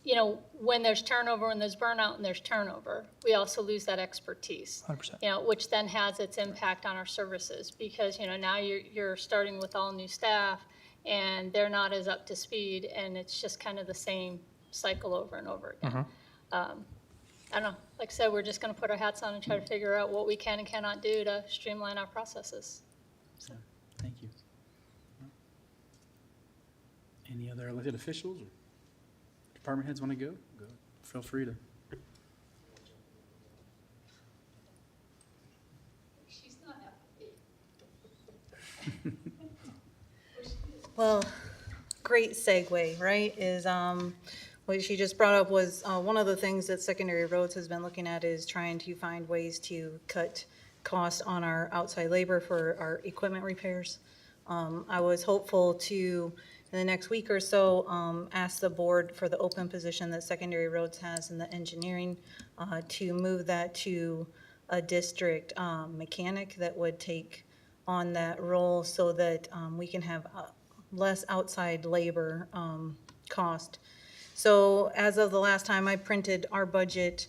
You know, when there's turnover, when there's burnout and there's turnover, we also lose that expertise. 100%. You know, which then has its impact on our services because, you know, now you're starting with all new staff and they're not as up to speed and it's just kind of the same cycle over and over again. I don't know, like I said, we're just gonna put our hats on and try to figure out what we can and cannot do to streamline our processes. Thank you. Any other elected officials or department heads want to go? Go. Feel free to. Well, great segue, right, is, what she just brought up was, one of the things that Secondary Roads has been looking at is trying to find ways to cut costs on our outside labor for our equipment repairs. I was hopeful to, in the next week or so, ask the board for the open position that Secondary Roads has in the engineering, to move that to a district, mechanic that would take on that role so that, we can have, less outside labor, cost. So as of the last time I printed our budget,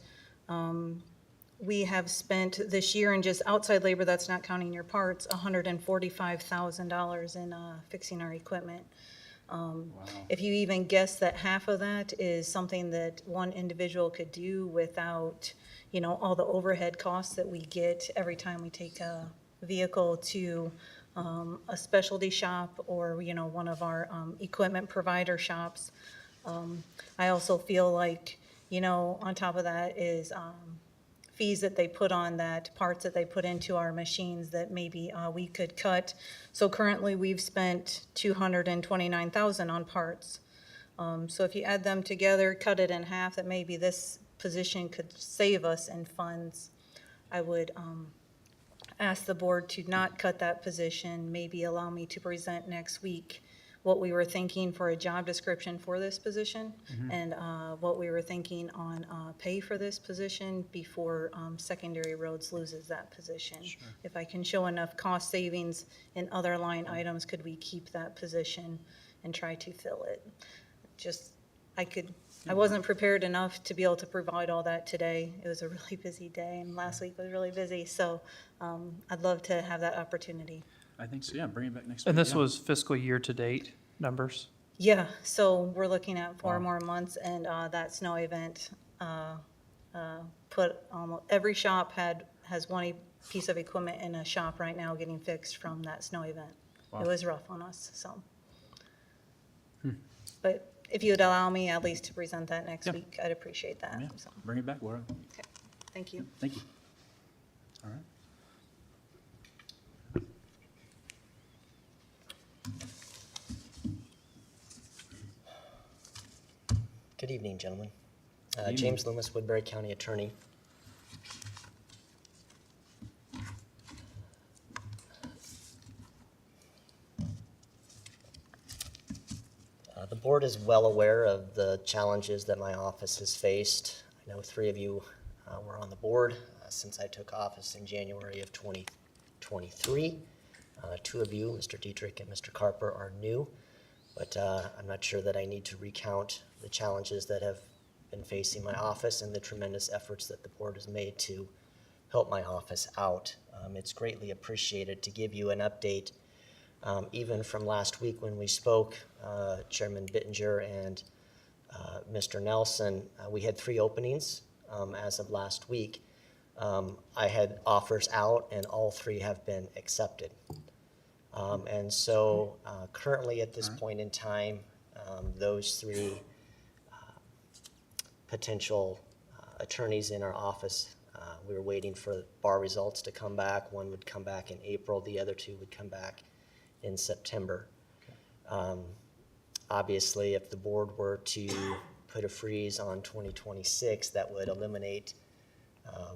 we have spent this year in just outside labor, that's not counting your parts, $145,000 in fixing our equipment. If you even guess that half of that is something that one individual could do without, you know, all the overhead costs that we get every time we take a vehicle to a specialty shop or, you know, one of our equipment provider shops. I also feel like, you know, on top of that is fees that they put on that, parts that they put into our machines that maybe we could cut. So currently we've spent $229,000 on parts. So if you add them together, cut it in half, that maybe this position could save us in funds. I would ask the board to not cut that position, maybe allow me to present next week what we were thinking for a job description for this position and what we were thinking on pay for this position before Secondary Roads loses that position. Sure. If I can show enough cost savings in other line items, could we keep that position and try to fill it? Just, I wasn't prepared enough to be able to provide all that today. It was a really busy day and last week was really busy. So I'd love to have that opportunity. I think so, yeah, bring it back next week. And this yeah. was fiscal year-to-date numbers? Yeah, so we're looking at 4 Wow. more months and that snow event put almost, every shop has one piece of equipment in a shop right now getting fixed from that snow event. Wow. It was rough on us, so. But if you'd allow me at least to present that next Yeah. week, I'd appreciate that. Yeah, So, bring it back, Laura. okay, thank you. Thank you. All right. Good evening, gentlemen. evening. James Loomis, Woodbury County Attorney. The board is well aware of the challenges that my office has faced. I know 3 of you were on the board since I took office in January of 2023. 2 of you, Mr. Dietrich and Mr. Carper, are new, but I'm not sure that I need to recount the challenges that have been facing my office and the tremendous efforts that the board has made to help my office out. It's greatly appreciated to give you an update. Even from last week when we spoke, Chairman Bittinger and Mr. Nelson, we had 3 openings as of last week. I had offers out and all 3 have been accepted. And so currently at this point in time, those 3 potential attorneys in our office, we were waiting for bar results to come back. One would come back in April, the other 2 would come back in September. Obviously, if the board were to put a freeze on 2026 that would eliminate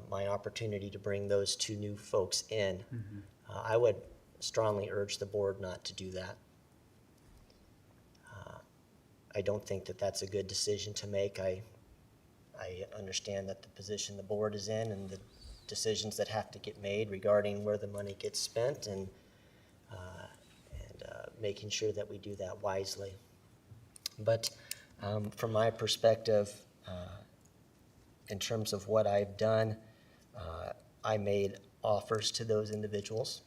my opportunity to bring those two new folks in. I would strongly urge the board not to do that. I don't think that that's a good decision to make. I understand that the position the board is in and the decisions that have to get made regarding where the money gets spent and making sure that we do that wisely. But from my perspective, in terms of what I've done, I made offers to those individuals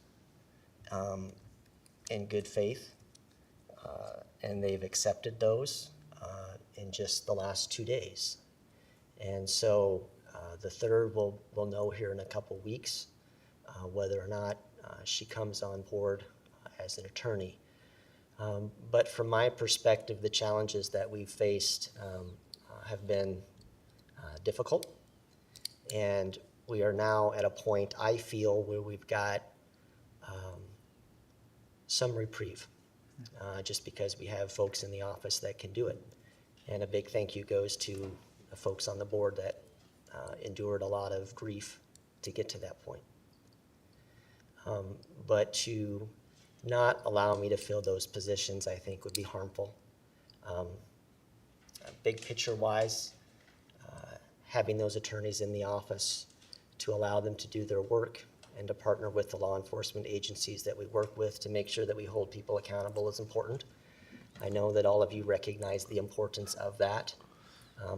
in good faith, and they've accepted those in just the last 2 days. And so the third we'll know here in a couple weeks whether or not she comes on board as an attorney. But from my perspective, the challenges that we've faced have been difficult. And we are now at a point, I feel, where we've got some reprieve, just because we have folks in the office that can do it. And a big thank you goes to the folks on the board that endured a lot of grief to get to that point. But to not allow me to fill those positions, I think, would be harmful. Big picture wise, having those attorneys in the office to allow them to do their work and to partner with the law enforcement agencies that we work with to make sure that we hold people accountable is important. I know that all of you recognize the importance of that,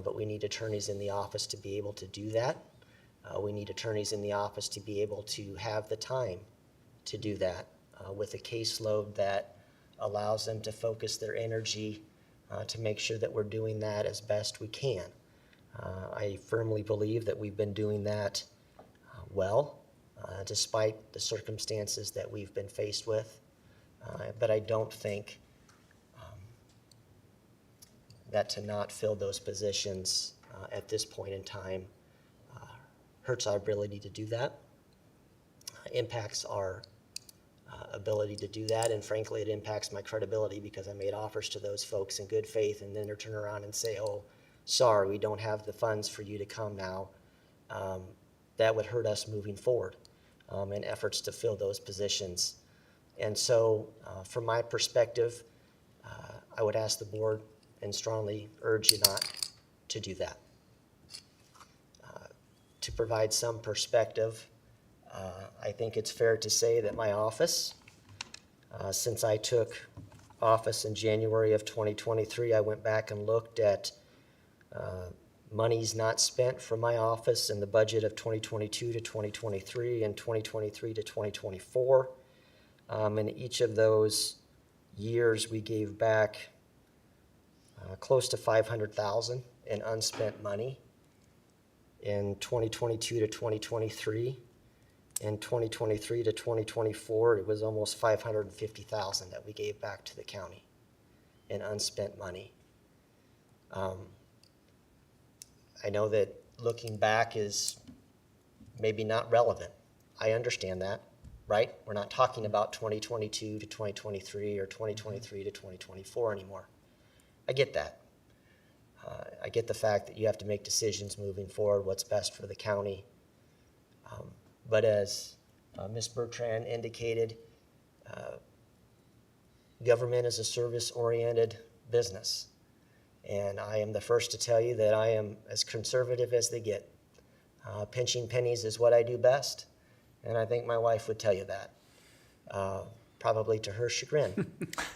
but we need attorneys in the office to be able to do that. We need attorneys in the office to be able to have the time to do that with a caseload that allows them to focus their energy to make sure that we're doing that as best we can. I firmly believe that we've been doing that well, despite the circumstances that we've been faced with. But I don't think that to not fill those positions at this point in time hurts our ability to do that, impacts our ability to do that, and frankly, it impacts my credibility because I made offers to those folks in good faith, and then they turn around and say, oh, sorry, we don't have the funds for you to come now. That would hurt us moving forward in efforts to fill those positions. And so from my perspective, I would ask the board and strongly urge you not to do that. To provide some perspective, I think it's fair to say that my office, since I took office in January of 2023, I went back and looked at monies not spent from my office in the budget of 2022 to 2023 and 2023 to 2024. In each of those years, we gave back close to $500,000 in unspent money. In 2022 to 2023, in 2023 to 2024, it was almost $550,000 that we gave back to the county in unspent money. I know that looking back is maybe not relevant. I understand that, right? We're not talking about 2022 to 2023 or 2023 to 2024 anymore. I get that. I get the fact that you have to make decisions moving forward, what's best for the county. But as Ms. Bertrand indicated, government is a service-oriented business. And I am the first to tell you that I am as conservative as they get. Pinching pennies is what I do best, and I think my wife would tell you that, probably to her chagrin,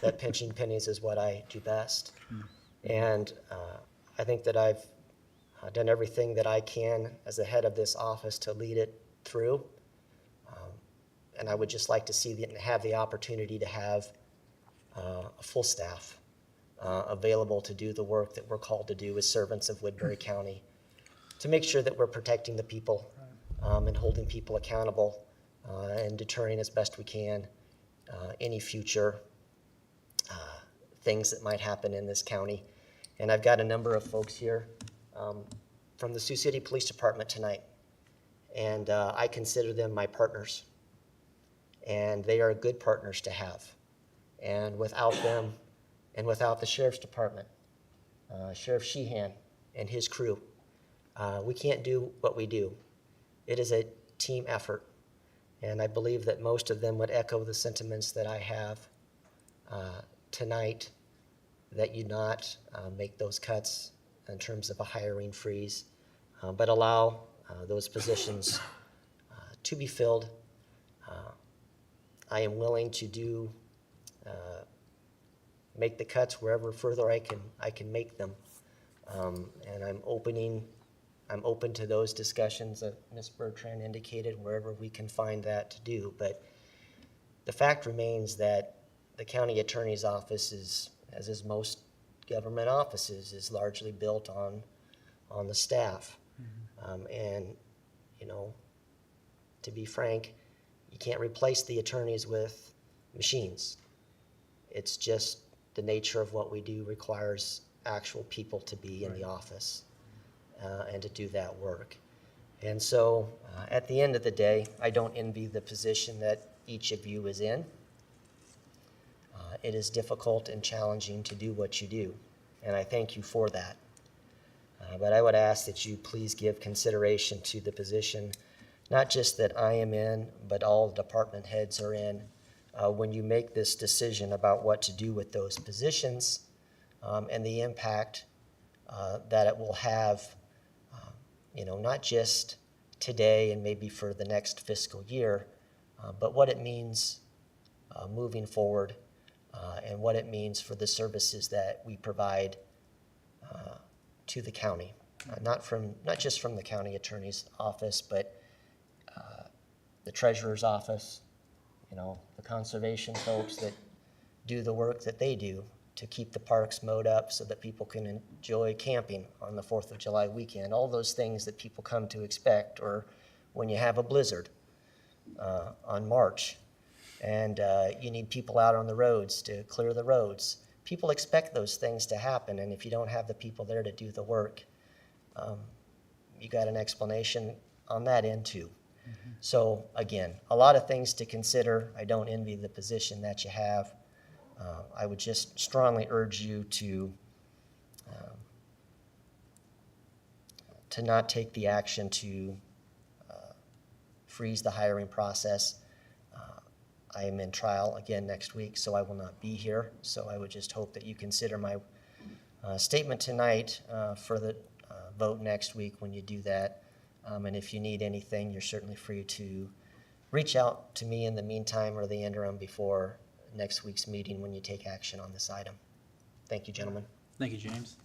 that pinching pennies is what I do best. And I think that I've done everything that I can as the head of this office to lead it through. And I would just like to see have the opportunity to have a full staff available to do the work that we're called to do as servants of Woodbury County, to make sure that we're protecting the people and holding people accountable and deterring as best we can any future things that might happen in this county. And I've got a number of folks here from the Sioux City Police Department tonight, and I consider them my partners, and they are good partners to have. And without them, and without the Sheriff's Department, Sheriff Sheehan and his crew. We can't do what we do. It is a team effort, and I believe that most of them would echo the sentiments that I have tonight, that you not make those cuts in terms of a hiring freeze, but allow those positions to be filled. I am willing to make the cuts wherever further I can make them. And I'm open to those discussions that Ms. Bertrand indicated, wherever we can find that to do. But the fact remains that the county attorney's office is, as is most government offices, is largely built on the staff. And, you know, to be frank, you can't replace the attorneys with machines. It's just the nature of what we do requires actual people to be in the office and to do that work. And so at the end of the day, I don't envy the position that each of you is in. It is difficult and challenging to do what you do, and I thank you for that. But I would ask that you please give consideration to the position, not just that I am in, but all department heads are in, when you make this decision about what to do with those positions and the impact that it will have, you know, not just today and maybe for the next fiscal year, but what it means moving forward and what it means for the services that we provide to the county, not just from the county attorney's office, but the treasurer's office, you know, the conservation folks that do the work that they do to keep the parks mowed up so that people can enjoy camping on the 4th of July weekend, all those things that people come to expect, or when you have a blizzard on March and you need people out on the roads to clear the roads. People expect those things to happen, and if you don't have the people there to do the work, you got an explanation on that end too. So again, a lot of things to consider. I don't envy the position that you have. I would just strongly urge you to not take the action to freeze the hiring process. I am in trial again next week, so I will not be here. So I would just hope that you consider my statement tonight for the vote next week when you do that. And if you need anything, you're certainly free to reach out to me in the meantime or the interim before next week's meeting when you take action on this item. Thank you, gentlemen. Thank you, James.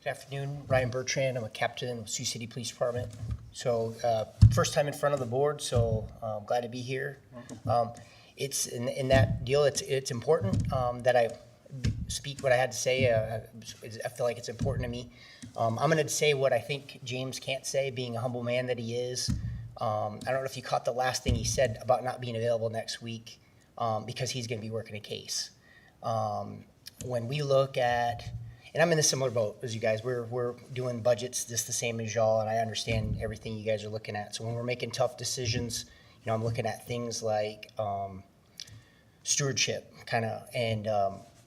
Good afternoon, Ryan Bertrand. I'm a captain with Sioux City Police Department. So first time in front of the board, so I'm glad to be here. It's in that deal, it's important that I speak what I had to say. I feel like it's important to me. I'm going to say what I think James can't say, being a humble man that he is. I don't know if you caught the last thing he said about not being available next week because he's going to be working a case. When we look at, and I'm in a similar boat as you guys, we're doing budgets just the same as y'all, and I understand everything you guys are looking at. So when we're making tough decisions, you know, I'm looking at things like stewardship, kind of, and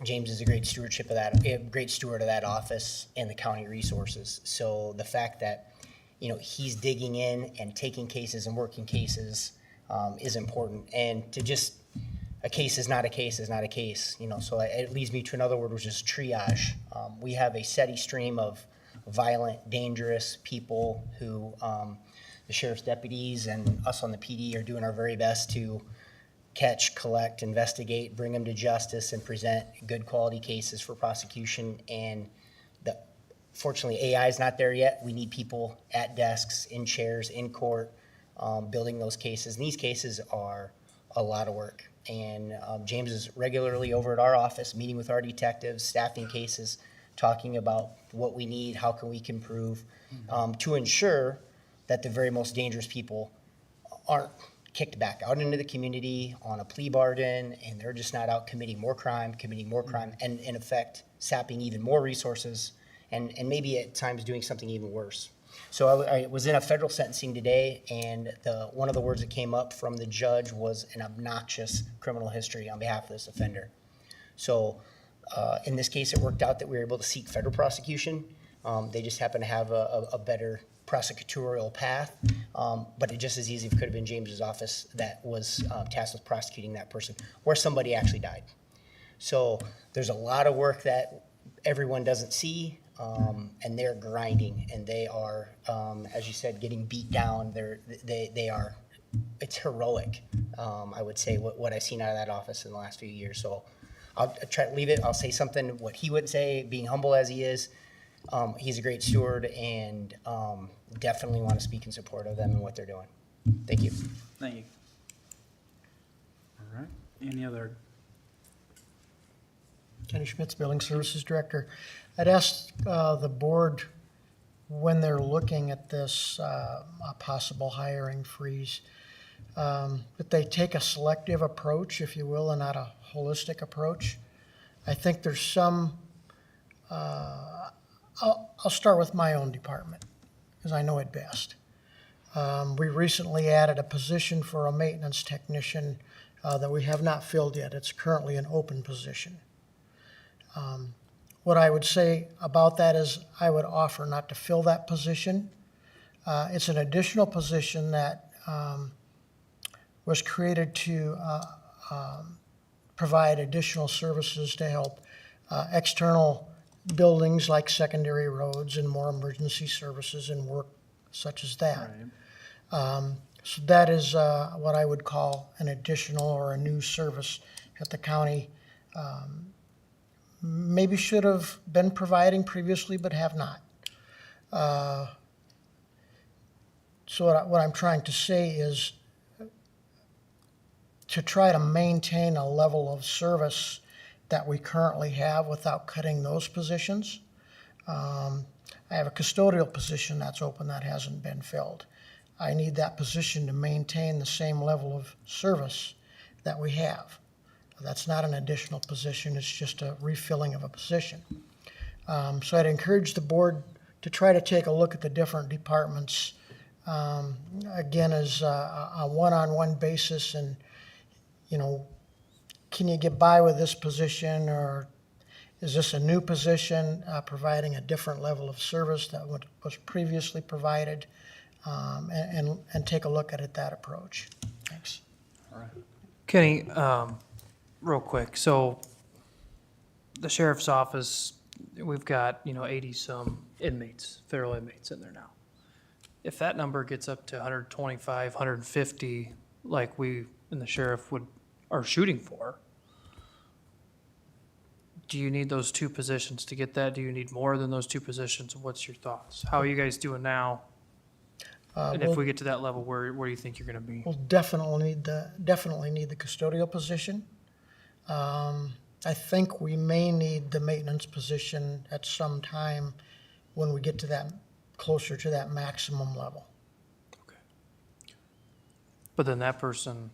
James is a great steward of that office and the county resources. So the fact that, you know, he's digging in and taking cases and working cases is important. And to just, a case is not a case is not a case, you know, so it leads me to another word, which is triage. We have a steady stream of violent, dangerous people who the sheriff's deputies and us on the PD are doing our very best to catch, collect, investigate, bring them to justice, and present good quality cases for prosecution. And fortunately, AI is not there yet. We need people at desks, in chairs, in court, building those cases. And these cases are a lot of work. And James is regularly over at our office, meeting with our detectives, staffing cases, talking about what we need, how can we improve, to ensure that the very most dangerous people aren't kicked back out into the community on a plea bargain, and they're just not out committing more crime, and in effect, sapping even more resources, and maybe at times doing something even worse. So I was in a federal sentencing today, and one of the words that came up from the judge was an obnoxious criminal history on behalf of this offender. So In this case, it worked out that we were able to seek federal prosecution. They just happen to have a better prosecutorial path, but it just as easy could have been James's office that was tasked with prosecuting that person, where somebody actually died. So there's a lot of work that everyone doesn't see, and they're grinding, and they are, as you said, getting beat down. They are, it's heroic, I would say, what I've seen out of that office in the last few years. So I'll try to leave it. I'll say something what he would say, being humble as he is. He's a great steward, and definitely want to speak in support of them and what they're doing. Thank you. Thank you. All right, any other? Kenny Schmitz, Building Services Director. I'd ask the board, when they're looking at this possible hiring freeze, that they take a selective approach, if you will, and not a holistic approach. I think there's some, I'll start with my own department, because I know it best. We recently added a position for a maintenance technician that we have not filled yet. It's currently an open position. What I would say about that is I would offer not to fill that position. It's an additional position that was created to provide additional services to help external buildings like secondary roads and more emergency services and work such as that. So that is what I would call an additional or a new service that the county maybe should have been providing previously but have not. So what I'm trying to say is to try to maintain a level of service that we currently have without cutting those positions. I have a custodial position that's open that hasn't been filled. I need that position to maintain the same level of service that we have. That's not an additional position, it's just a refilling of a position. So I'd encourage the board to try to take a look at the different departments, again, as a one-on-one basis, and, you know, can you get by with this position, or is this a new position providing a different level of service that was previously provided, and take a look at it that approach. Thanks. All right. Kenny, real quick, so the sheriff's office, we've got, 80-some inmates, federal inmates in there now. If that number gets up to 125, 150, like we and the sheriff are shooting for, do you need those two positions to get that? Do you need more than those two positions? What's your thoughts? How are you guys doing now? And if we get to that level, where do you think you're gonna be? We'll definitely need the custodial position. I think we may need the maintenance position at some time when we get to that, closer to that maximum level. Okay. But then that person,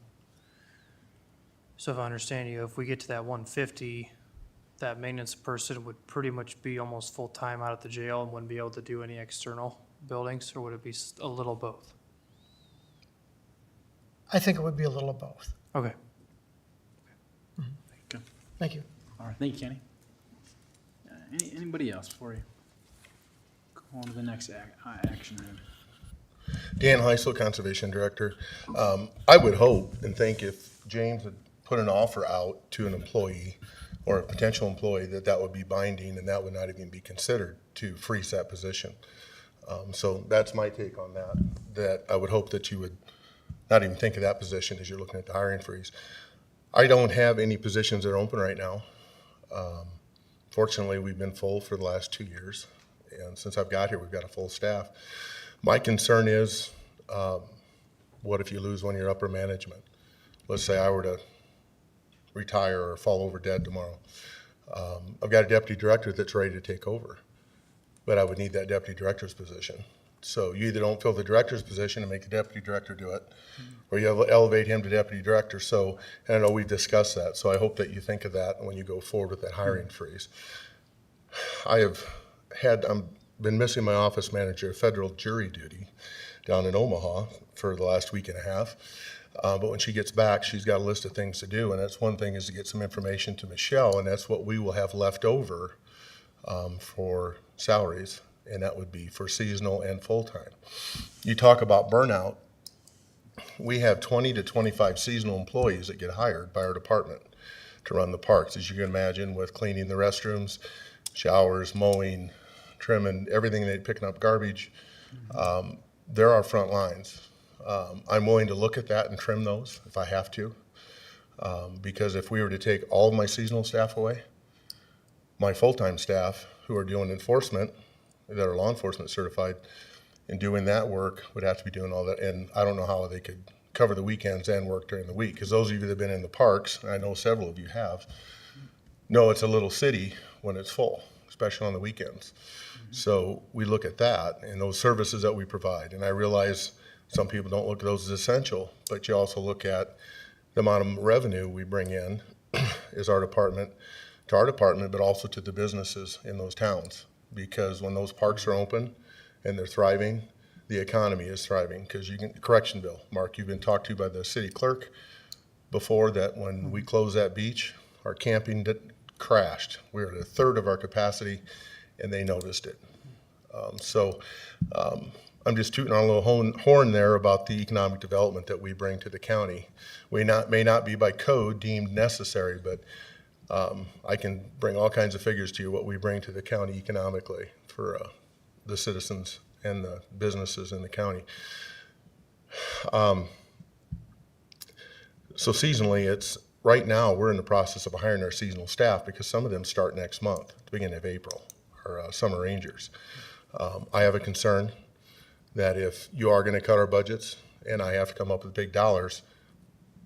so if I understand you, if we get to that 150, that maintenance person would pretty much be almost full-time out at the jail and wouldn't be able to do any external buildings, or would it be a little both? I think it would be a little of both. Okay. Good. Thank you. All right, thank you, Kenny. Anybody else before you go on to the next action item? Dan Heisel, Conservation Director. I would hope and think if James had put an offer out to an employee or a potential employee, that would be binding and that would not even be considered to freeze that position. So that's my take on that I would hope that you would not even think of that position as you're looking at the hiring freeze. I don't have any positions that are open right now. Fortunately, we've been full for the last 2 years, and since I've got here, we've got a full staff. My concern is, what if you lose one of your upper management? Let's say I were to retire or fall over dead tomorrow. I've got a deputy director that's ready to take over, but I would need that deputy director's position. So you either don't fill the director's position and make the deputy director do it, or you elevate him to deputy director. So, and I know we've discussed that, so I hope that you think of that when you go forward with that hiring freeze. I've been missing my office manager, federal jury duty, down in Omaha for the last week and a half. But when she gets back, she's got a list of things to do, and that's one thing is to get some information to Michelle, and that's what we will have left over for salaries, and that would be for seasonal and full-time. You talk about burnout. We have 20 to 25 seasonal employees that get hired by our department to run the parks, as you can imagine, with cleaning the restrooms, showers, mowing, trimming, everything, they picking up garbage. They're our front lines. I'm willing to look at that and trim those if I have to, because if we were to take all of my seasonal staff away, my full-time staff who are doing enforcement, that are law enforcement certified, and doing that work would have to be doing all that. And I don't know how they could cover the weekends and work during the week, because those of you that have been in the parks, and I know several of you have, know it's a little city when it's full, especially on the weekends. So we look at that and those services that we provide. And I realize some people don't look at those as essential, but you also look at the amount of revenue we bring in as our department, to our department, but also to the businesses in those towns. Because when those parks are open and they're thriving, the economy is thriving. Because you can, correction bill, Mark, you've been talked to by the city clerk before, that when we closed that beach, our camping crashed. We were at a third of our capacity, and they noticed it. I'm just tooting our little horn there about the economic development that we bring to the county. We may not be by code deemed necessary, but I can bring all kinds of figures to you what we bring to the county economically for the citizens and the businesses in the county. So seasonally, it's right now we're in the process of hiring our seasonal staff, because some of them start next month, at the beginning of April, our summer rangers. I have a concern that if you are going to cut our budgets and I have to come up with big dollars,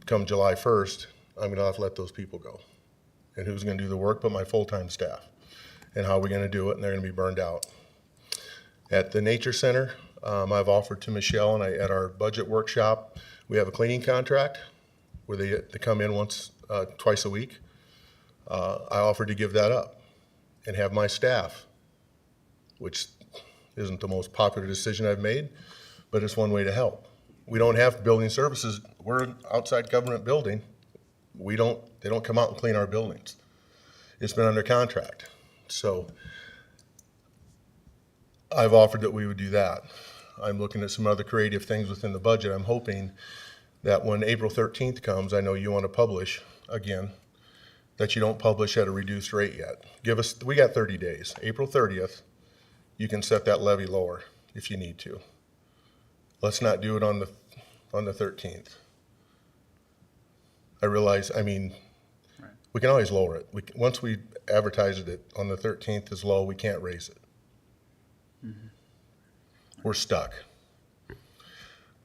come July 1st, I'm going to have to let those people go. And who's going to do the work but my full-time staff? And how are we going to do it? And they're going to be burned out. At the Nature Center, I've offered to Michelle, and at our budget workshop, we have a cleaning contract where they come in twice a week. I offered to give that up and have my staff, which isn't the most popular decision I've made, but it's one way to help. We don't have building services. We're an outside government building. They don't come out and clean our buildings. It's been under contract. So I've offered that we would do that. I'm looking at some other creative things within the budget. I'm hoping that when April 13th comes, I know you want to publish again, that you don't publish at a reduced rate yet. We got 30 days. April 30th, you can set that levy lower if you need to. Let's not do it on the 13th. I realize, we can always lower it. Once we advertise it on the 13th is low, we can't raise it. We're stuck.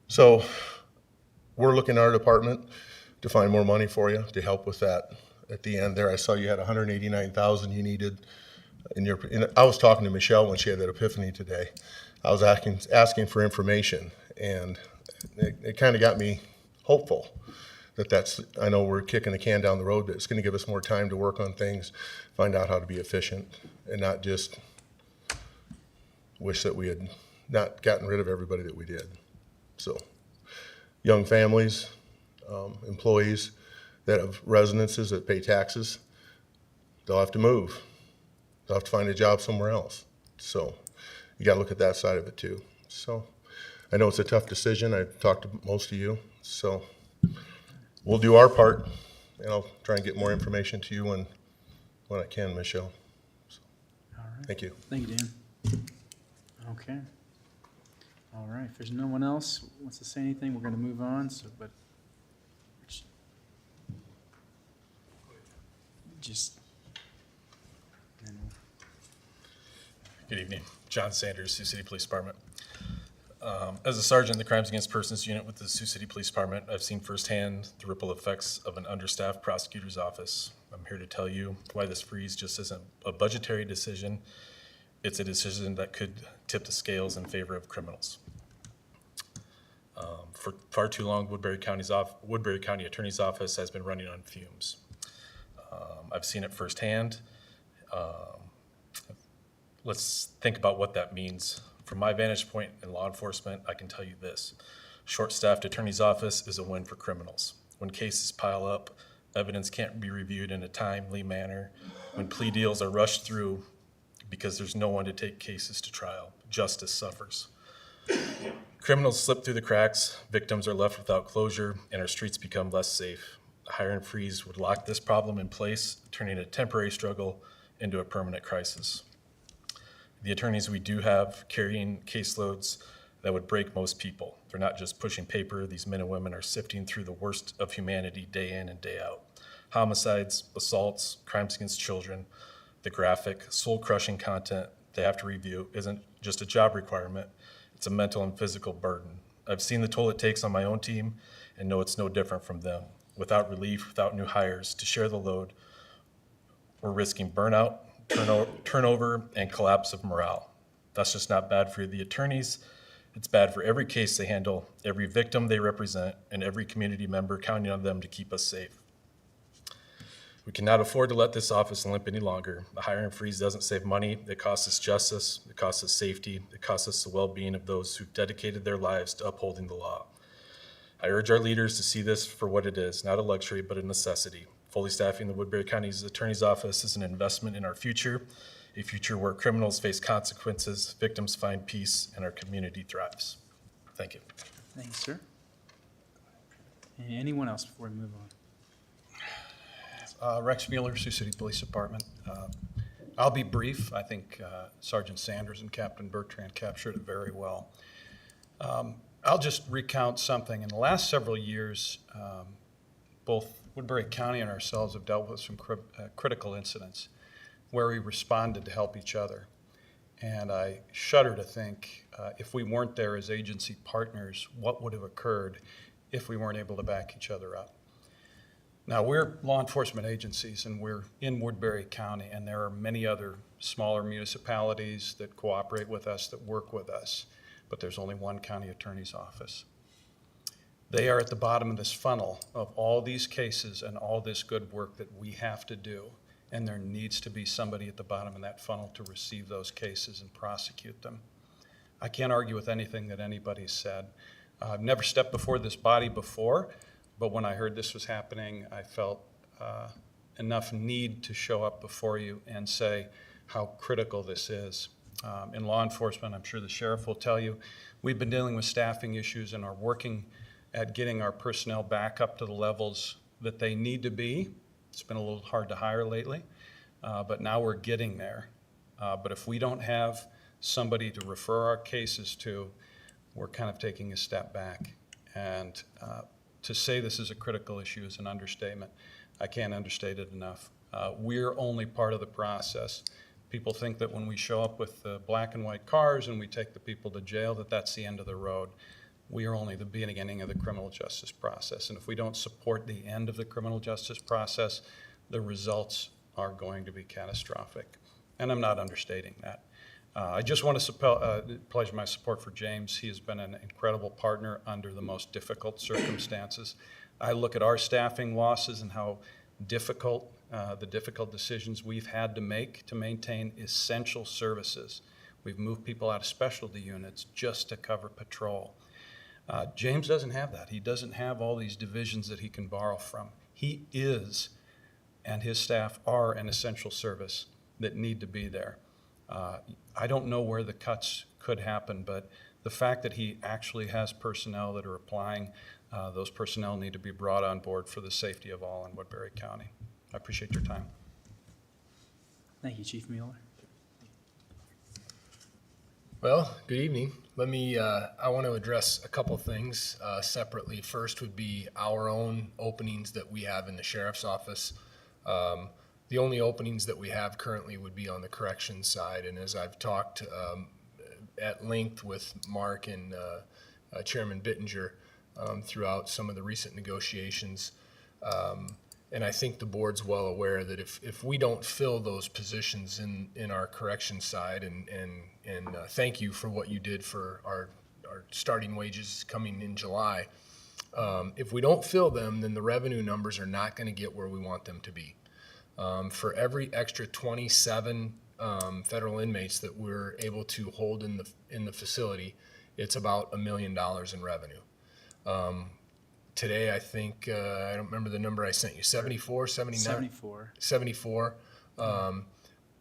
So we're looking at our department to find more money for you to help with that. At the end there, I saw you had $189,000 you needed I was talking to Michelle when she had that epiphany today. I was asking for information, and it kind of got me hopeful that I know we're kicking the can down the road, but it's going to give us more time to work on things, find out how to be efficient, and not just wish that we had not gotten rid of everybody that we did. So, young families, employees that have residences that pay taxes, they'll have to move. They'll have to find a job somewhere else. So you got to look at that side of it too. So I know it's a tough decision. I've talked to most of you. So we'll do our part, and I'll try and get more information to you when I can, Michelle. So, all right. Thank you. Thank you, Dan. Okay. All right. If there's no one else who wants to say anything, we're going to move on. Good evening. John Sanders, Sioux City Police Department. As a sergeant in the Crimes Against Persons Unit with the Sioux City Police Department, I've seen firsthand the ripple effects of an understaffed prosecutor's office. I'm here to tell you why this freeze just isn't a budgetary decision. It's a decision that could tip the scales in favor of criminals. For far too long, Woodbury County Attorney's Office has been running on fumes. I've seen it firsthand. Let's think about what that means From my vantage point in law enforcement, I can tell you this. Short-staffed attorney's office is a win for criminals. When cases pile up, evidence can't be reviewed in a timely manner. When plea deals are rushed through because there's no one to take cases to trial, justice suffers. Criminals slip through the cracks, victims are left without closure, and our streets become less safe. A hiring freeze would lock this problem in place, turning a temporary struggle into a permanent crisis. The attorneys we do have carrying caseloads that would break most people. They're not just pushing paper. These men and women are sifting through the worst of humanity day in and day out. Homicides, assaults, crimes against children, the graphic, soul-crushing content they have to review isn't just a job requirement, it's a mental and physical burden. I've seen the toll it takes on my own team and know it's no different from them. Without relief, without new hires to share the load, we're risking burnout, turnover, and collapse of morale. That's just not bad for the attorneys. It's bad for every case they handle, every victim they represent, and every community member counting on them to keep us safe. We cannot afford to let this office limp any longer. The hiring freeze doesn't save money. It costs us justice. It costs us safety. It costs us the well-being of those who've dedicated their lives to upholding the law. I urge our leaders to see this for what it is, not a luxury, but a necessity. Fully staffing the Woodbury County's Attorney's Office is an investment in our future, a future where criminals face consequences, victims find peace, and our community thrives. Thank you. Thanks, sir. Anyone else before we move on? Rex Mueller, Sioux City Police Department. I'll be brief. I think Sergeant Sanders and Captain Bertrand captured it very well. I'll just recount something. In the last several years, both Woodbury County and ourselves have dealt with some critical incidents where we responded to help each other. And I shudder to think if we weren't there as agency partners, what would have occurred if we weren't able to back each other up. Now, we're law enforcement agencies, and we're in Woodbury County, and there are many other smaller municipalities that cooperate with us, that work with us, but there's only one county attorney's office. They are at the bottom of this funnel of all these cases and all this good work that we have to do, and there needs to be somebody at the bottom of that funnel to receive those cases and prosecute them. I can't argue with anything that anybody's said. I've never stepped before this body before, but when I heard this was happening, I felt enough need to show up before you and say how critical this is. In law enforcement, I'm sure the sheriff will tell you, we've been dealing with staffing issues and are working at getting our personnel back up to the levels that they need to be. It's been a little hard to hire lately, but now we're getting there. But if we don't have somebody to refer our cases to, we're kind of taking a step back. And to say this is a critical issue is an understatement. I can't understate it enough. We're only part of the process. People think that when we show up with the black and white cars and we take the people to jail, that that's the end of the road. We are only the beginning of the criminal justice process. And if we don't support the end of the criminal justice process, the results are going to be catastrophic. And I'm not understating that. I just want to pledge my support for James. He has been an incredible partner under the most difficult circumstances. I look at our staffing losses and how difficult the difficult decisions we've had to make to maintain essential services. We've moved people out of specialty units just to cover patrol. James doesn't have that. He doesn't have all these divisions that he can borrow from. He is, and his staff are, an essential service that need to be there. I don't know where the cuts could happen, but the fact that he actually has personnel that are applying, those personnel need to be brought on board for the safety of all in Woodbury County. I appreciate your time. Thank you, Chief Mueller. Well, good evening. I want to address a couple things separately. First would be our own openings that we have in the sheriff's office. The only openings that we have currently would be on the corrections side, and as I've talked at length with Mark and Chairman Bittinger throughout some of the recent negotiations, and I think the board's well aware that if we don't fill those positions in our corrections side, and thank you for what you did for our starting wages coming in July, if we don't fill them, then the revenue numbers are not going to get where we want them to be. For every extra 27 federal inmates that we're able to hold in the facility, it's about $1 million in revenue. Today, I think, I don't remember the number I sent you, 74, 79? 74. 74.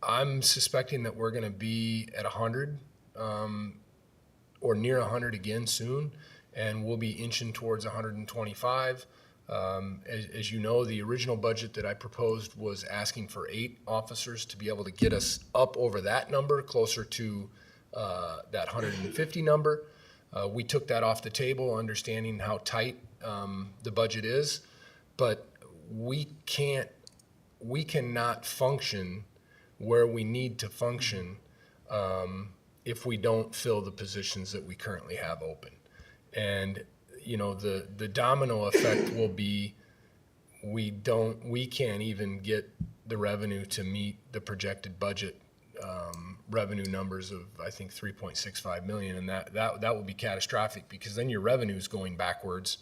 I'm suspecting that we're going to be at 100 or near 100 again soon, and we'll be inching towards 125. As you know, the original budget that I proposed was asking for 8 officers to be able to get us up over that number, closer to that 150 number. We took that off the table, understanding how tight the budget is, but we cannot function where we need to function if we don't fill the positions that we currently have open. And you know, the domino effect will be we can't even get the revenue to meet the projected budget revenue numbers of, I think, 3.65 million, and that will be catastrophic, because then your revenue is going backwards,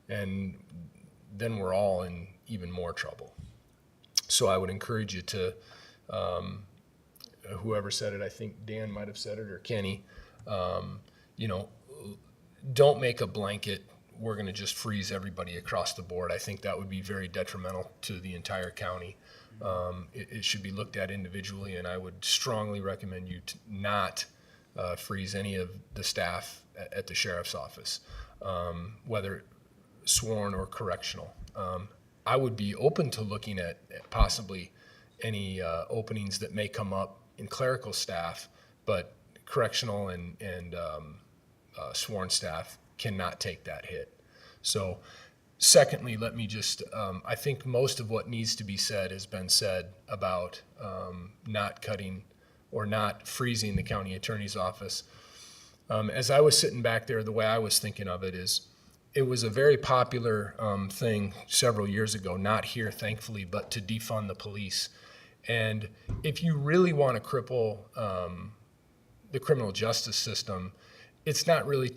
and then we're all in even more trouble. So I would encourage you to, whoever said it, I think Dan might have said it, or Kenny, you know, don't make a blanket, we're going to just freeze everybody across the board. I think that would be very detrimental to the entire county. It should be looked at individually, and I would strongly recommend you to not freeze any of the staff at the sheriff's office, whether sworn or correctional. I would be open to looking at possibly any openings that may come up in clerical staff, but correctional and sworn staff cannot take that hit. So secondly, let me just, I think most of what needs to be said has been said about not cutting or not freezing the county attorney's office. As I was sitting back there, the way I was thinking of it is, it was a very popular thing several years ago, not here thankfully, but to defund the police. And if you really want to cripple the criminal justice system, it's not really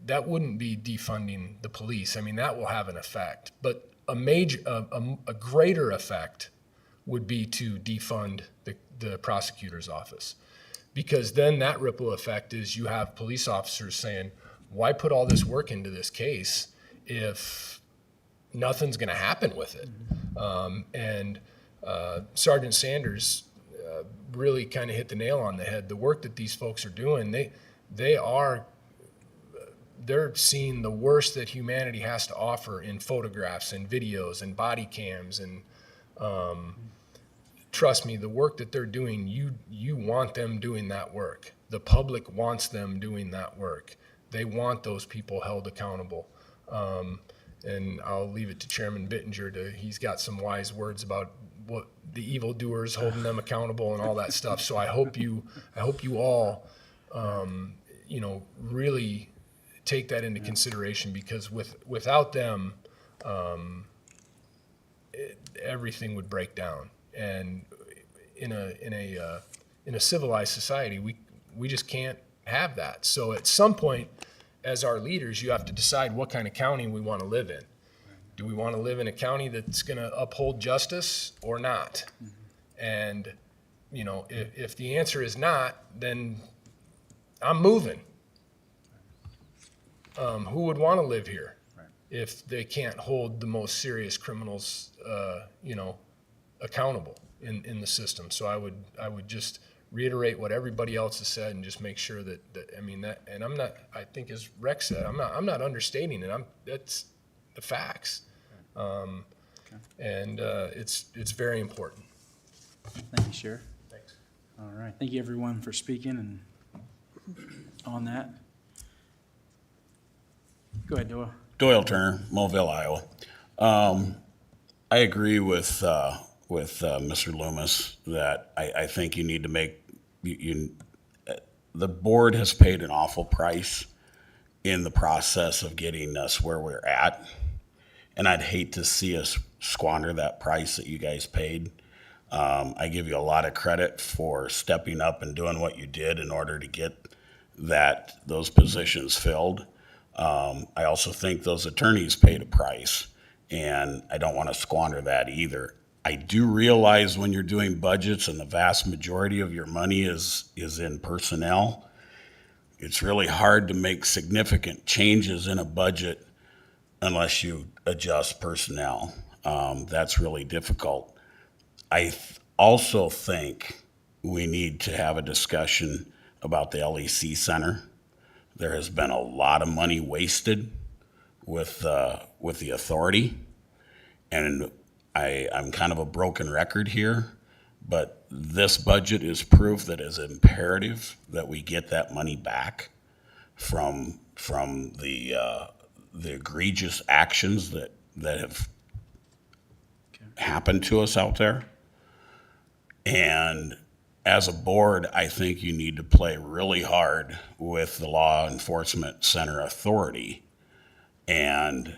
that wouldn't be defunding the police. I mean, that will have an effect, but a greater effect would be to defund the prosecutor's office. Because then that ripple effect is you have police officers saying, why put all this work into this case if nothing's going to happen with it? And Sergeant Sanders really kind of hit the nail on the head. The work that these folks are doing, they're seeing the worst that humanity has to offer in photographs and videos and body cams. And trust me, the work that they're doing, you want them doing that work. The public wants them doing that work. They want those people held accountable. And I'll leave it to Chairman Bittinger he's got some wise words about what the evildoers, holding them accountable and all that stuff. So I hope you all, you know, really take that into consideration, because without them, everything would break down. And in a civilized society, we just can't have that. So at some point, as our leaders, you have to decide what kind of county we want to live in. Do we want to live in a county that's going to uphold justice or not? And, you know, if the answer is not, then I'm moving. Who would want to live here if they can't hold the most serious criminals, you know, accountable in the system? So I would just reiterate what everybody else has said and just make sure that I mean that, and I'm not, I think as Rex said, I'm not understating it. That's the facts. And it's very important. Thank you, Sheriff. Thanks. All right. Thank you, everyone, for speaking and on that. Go ahead, Doyle. Doyle Turner, Mobile, Iowa. I agree with Mr. Loomis that I think you need to make the board has paid an awful price in the process of getting us where we're at, and I'd hate to see us squander that price that you guys paid. I give you a lot of credit for stepping up and doing what you did in order to get those positions filled. I also think those attorneys paid a price, and I don't want to squander that either. I do realize when you're doing budgets and the vast majority of your money is in personnel, it's really hard to make significant changes in a budget unless you adjust personnel. That's really difficult. I also think we need to have a discussion about the LEC Center. There has been a lot of money wasted with the authority, and I'm kind of a broken record here, but this budget is proof that it's imperative that we get that money back from the egregious actions that have happened to us out there. And as a board, I think you need to play really hard with the Law Enforcement Center Authority, and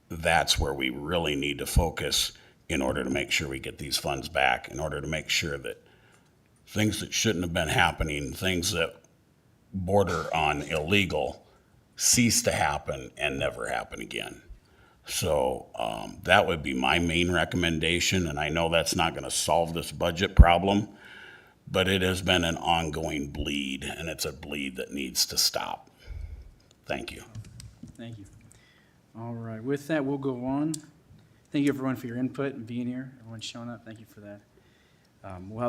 that's where we really need to focus in order to make sure we get these funds back, in order to make sure that things that shouldn't have been happening, things that border on illegal, cease to happen and never happen again. So that would be my main recommendation, and I know that's not going to solve this budget problem, but it has been an ongoing bleed, and it's a bleed that needs to stop. Thank you. Thank you. All right, with that, we'll go on. Thank you, everyone, for your input and being here. Everyone showing up, thank you for that. We'll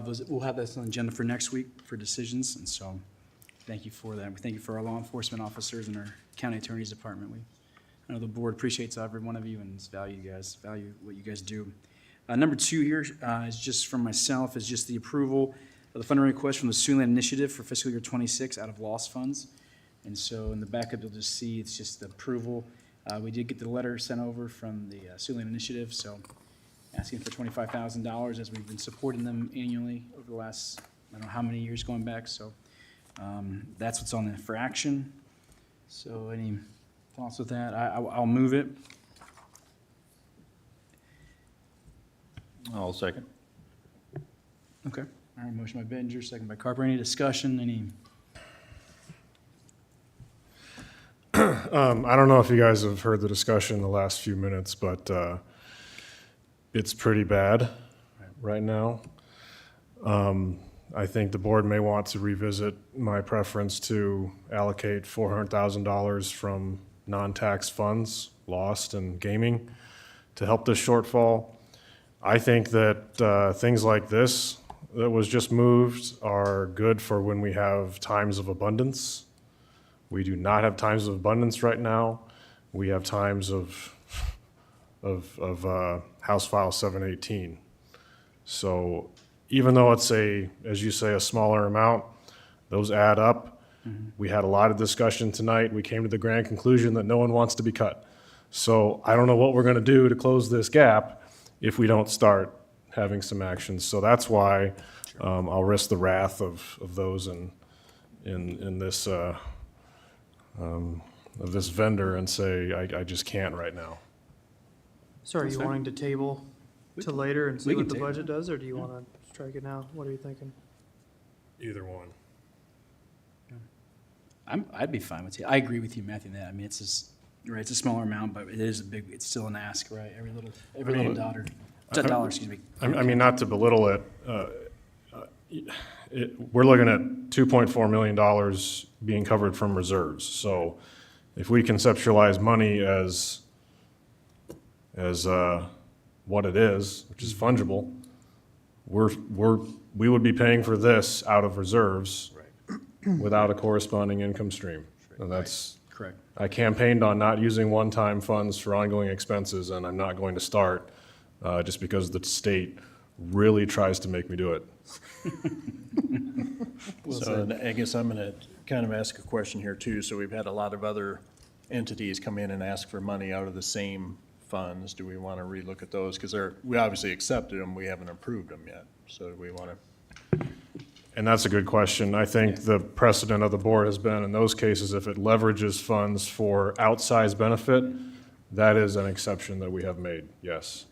have this on the agenda for next week for decisions, and so thank you for that. We thank you for our law enforcement officers and our county attorney's department. I know the board appreciates every one of you and value what you guys do. Number 2 here is just from myself, is just the approval of the funding request from the Siouxland Initiative for fiscal year 26 out of lost funds. And so in the backup, you'll just see it's just the approval. We did get the letter sent over from the Siouxland Initiative, so asking for $25,000 as we've been supporting them annually over the last, I don't know how many years going back. So that's what's on there for action. So any thoughts with that? I'll move it. I'll second. Okay. All right, motion by Benninger, second by Carper. Any discussion? I don't know if you guys have heard the discussion in the last few minutes, but it's pretty bad right now. I think the board may want to revisit my preference to allocate $400,000 from non-tax funds, lost and gaming, to help this shortfall. I think that things like this that was just moved are good for when we have times of abundance. We do not have times of abundance right now. We have times of House File 718. So even though it's as you say, a smaller amount, those add up. Mm-hmm. We had a lot of discussion tonight. We came to the grand conclusion that no one wants to be cut. So I don't know what we're going to do to close this gap if we don't start having some actions. So that's why I'll risk the wrath of those in this of this vendor and say I just can't right now. So are you Sorry? wanting to table to later and see we what can the table. budget does, or do you want to strike it now? What are you thinking? Either one. I'd be fine with it. I agree with you, Matthew, on that. I mean, it's a smaller amount, but it's still an ask, right? Every little dollar. Dollar, excuse me. I mean, not to belittle it, we're looking at $2.4 million being covered from reserves. So if we conceptualize money as what it is, which is fungible, we would be paying for this out of reserves without a corresponding income stream. And that's correct. I campaigned on not using one-time funds for ongoing expenses, and I'm not going to start just because the state really tries to make me do it. So I guess I'm going to kind of ask a question here too. So we've had a lot of other entities come in and ask for money out of the same funds. Do we want to relook at those? Because we obviously accepted them, we haven't approved them yet. So do we want to? And that's a good question. I think the precedent of the board has been in those cases, if it leverages funds for outsized benefit, that is an exception that we have made, yes.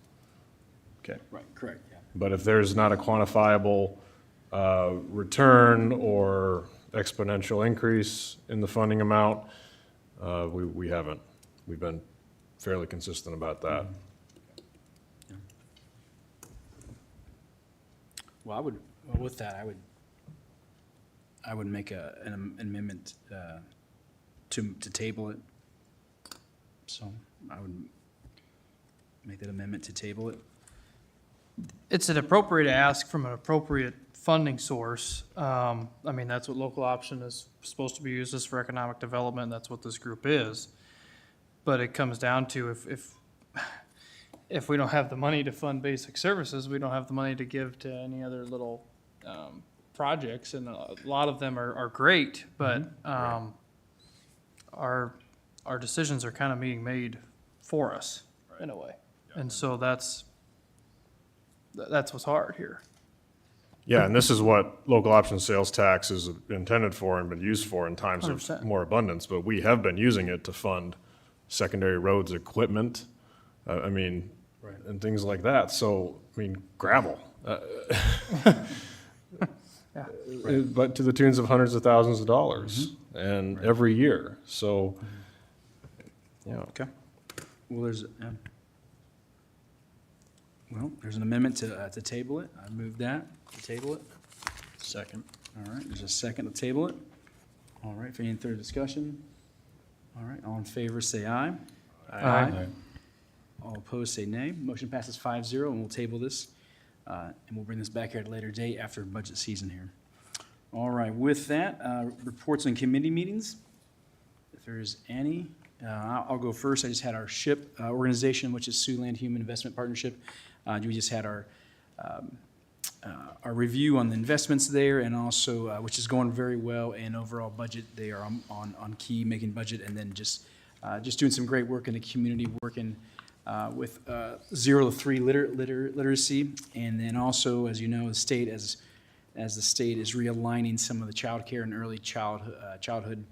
Okay. Right, correct, yeah. But if there's not a quantifiable return or exponential increase in the funding amount, we haven't. We've been fairly consistent about that. with that, I would make an amendment to table it. So I would make that amendment to table it. It's an appropriate ask from an appropriate funding source. I mean, that's what local option is supposed to be used as for economic development. That's what this group is. But it comes down to if we don't have the money to fund basic services, we don't have the money to give to any other little projects. And a lot of them are great, but our decisions are kind of being made for us in a way. And so that's what's hard here. Yeah, and this is what local option sales tax is intended for and been used for in times 100%. of more abundance, but we have been using it to fund secondary roads equipment, and things like that. So, gravel. But to the tunes of hundreds of thousands of dollars, and every year. So, Okay. Well, there's an amendment to table it. I move that, to table it. Second. All right, there's a second to table it. All right, for any third discussion? All right, all in favor, say aye. Aye. All opposed, say nay. Motion passes 5-0, and we'll table this, and we'll bring this back here at a later date after budget season here. All right, with that, reports on committee meetings, if there's any. I'll go first. I just had our SHIP organization, which is Siouxland Human Investment Partnership. We just had our review on the investments there, and also, which is going very well, and overall budget, they are on key, making budget, and then just doing some great work in the community, working with 0 to 3 literacy, and then also, as you know, the state, as the state is realigning some of the child care and early childhood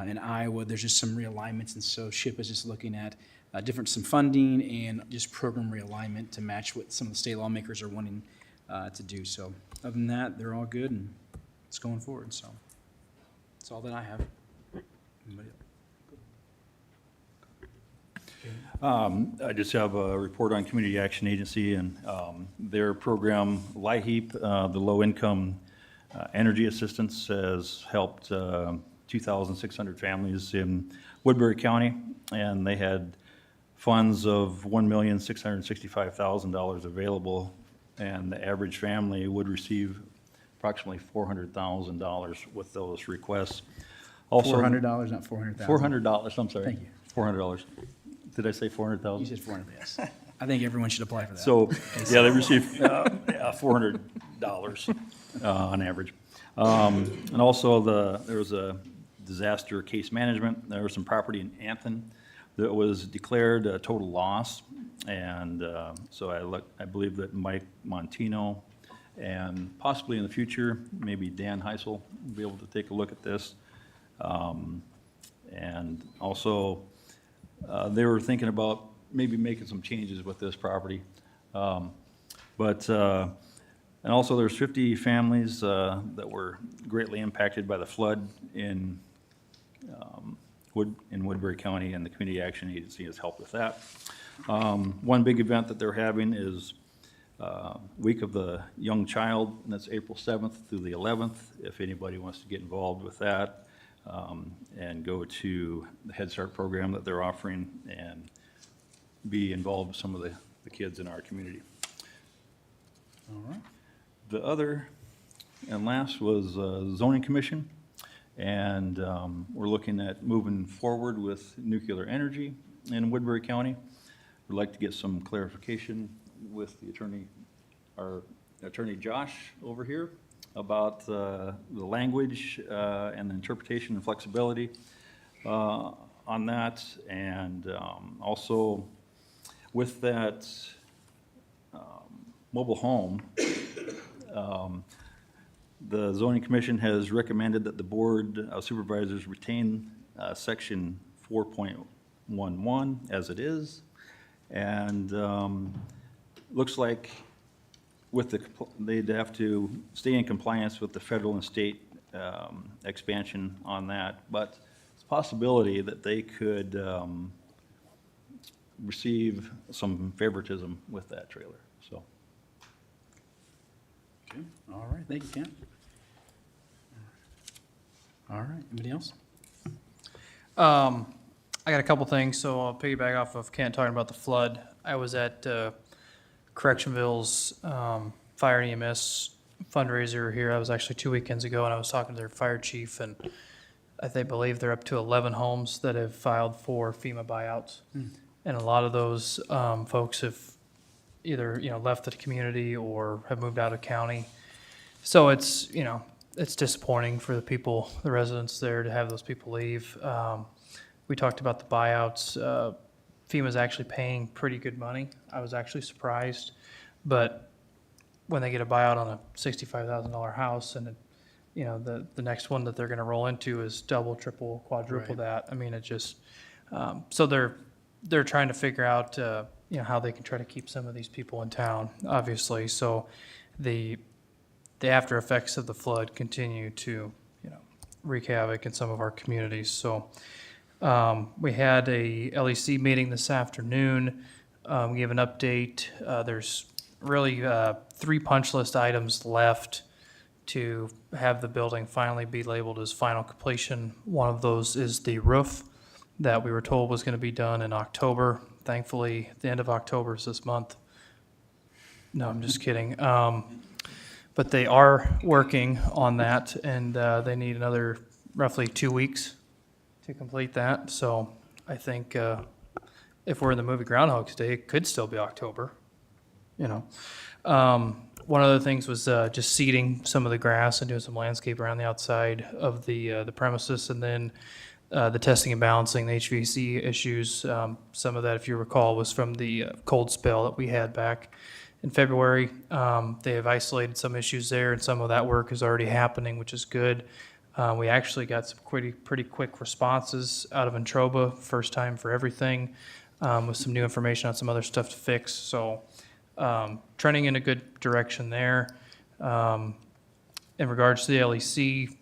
in Iowa, there's just some realignments, and so SHIP is just looking at some funding and just program realignment to match what some of the state lawmakers are wanting to do. So other than that, they're all good, and it's going forward, so that's all that I have. Anybody else? I just have a report on Community Action Agency and their program, LIHEAP, the Low Income Energy Assistance, has helped 2,600 families in Woodbury County, and they had funds of $1,665,000 available, and the average family would receive approximately $400,000 with those requests. Also, $400, not $400,000. $400, I'm sorry. Thank you. $400. Did I say 400,000? You said 400, yes. I think everyone should apply for that. So, yeah, they receive $400 on average. And also, there was a disaster case management. There was some property in Anthon that was declared a total loss. And so I believe that Mike Montino and possibly in the future, maybe Dan Heisel will be able to take a look at this. And also, they were thinking about maybe making some changes with this property. And also there's 50 families that were greatly impacted by the flood in Woodbury County, and the Community Action Agency has helped with that. One big event that they're having is Week of the Young Child, and that's April 7th through the 11th, if anybody wants to get involved with that. And go to the Head Start program that they're offering and be involved with some of the kids in our community. All right. The other and last was Zoning Commission, and we're looking at moving forward with nuclear energy in Woodbury County. We'd like to get some clarification with the our attorney Josh over here, about the language and the interpretation and flexibility on that. And also with that mobile home, the Zoning Commission has recommended that the Board of Supervisors retain Section 4.11 as it is. And looks like they'd have to stay in compliance with the federal and state expansion on that, but it's a possibility that they could receive some favoritism with that trailer, so. Okay, all right, thank you, Kent. All right, anybody else? I got a couple things, so I'll piggyback off of Kent talking about the flood. I was at Correctionville's Fire and EMS fundraiser here. I was actually 2 weekends ago, and I was talking to their fire chief, and they believe they're up to 11 homes that have filed for FEMA buyouts. And a lot of those folks have either, left the community or have moved out of county. So it's, it's disappointing for the people, the residents there, to have those people leave. We talked about the buyouts. FEMA's actually paying pretty good money. I was actually surprised. But when they get a buyout on a $65,000 house and, the next one that they're going to roll into is double, triple, quadruple that. I mean, it just, so they're trying to figure out, how they can try to keep some of these people in town, obviously. So the after effects of the flood continue to, wreak havoc in some of our communities. So we had a LEC meeting this afternoon. We gave an update. There's really 3 punch list items left to have the building finally be labeled as final completion. One of those is the roof that we were told was going to be done in October. Thankfully, the end of October is this month. No, I'm just kidding. But they are working on that, and they need another roughly 2 weeks to complete that. So I think if we're in the movie Groundhog's Day, it could still be October. One of the things was just seeding some of the grass and doing some landscape around the outside of the premises, and then the testing and balancing, the HVAC issues. Some of that, if you recall, was from the cold spell that we had back in February. They have isolated some issues there, and some of that work is already happening, which is good. We actually got some pretty quick responses out of Entroba, first time for everything, with some new information on some other stuff to fix. So trending in a good direction there. In regards to the LEC,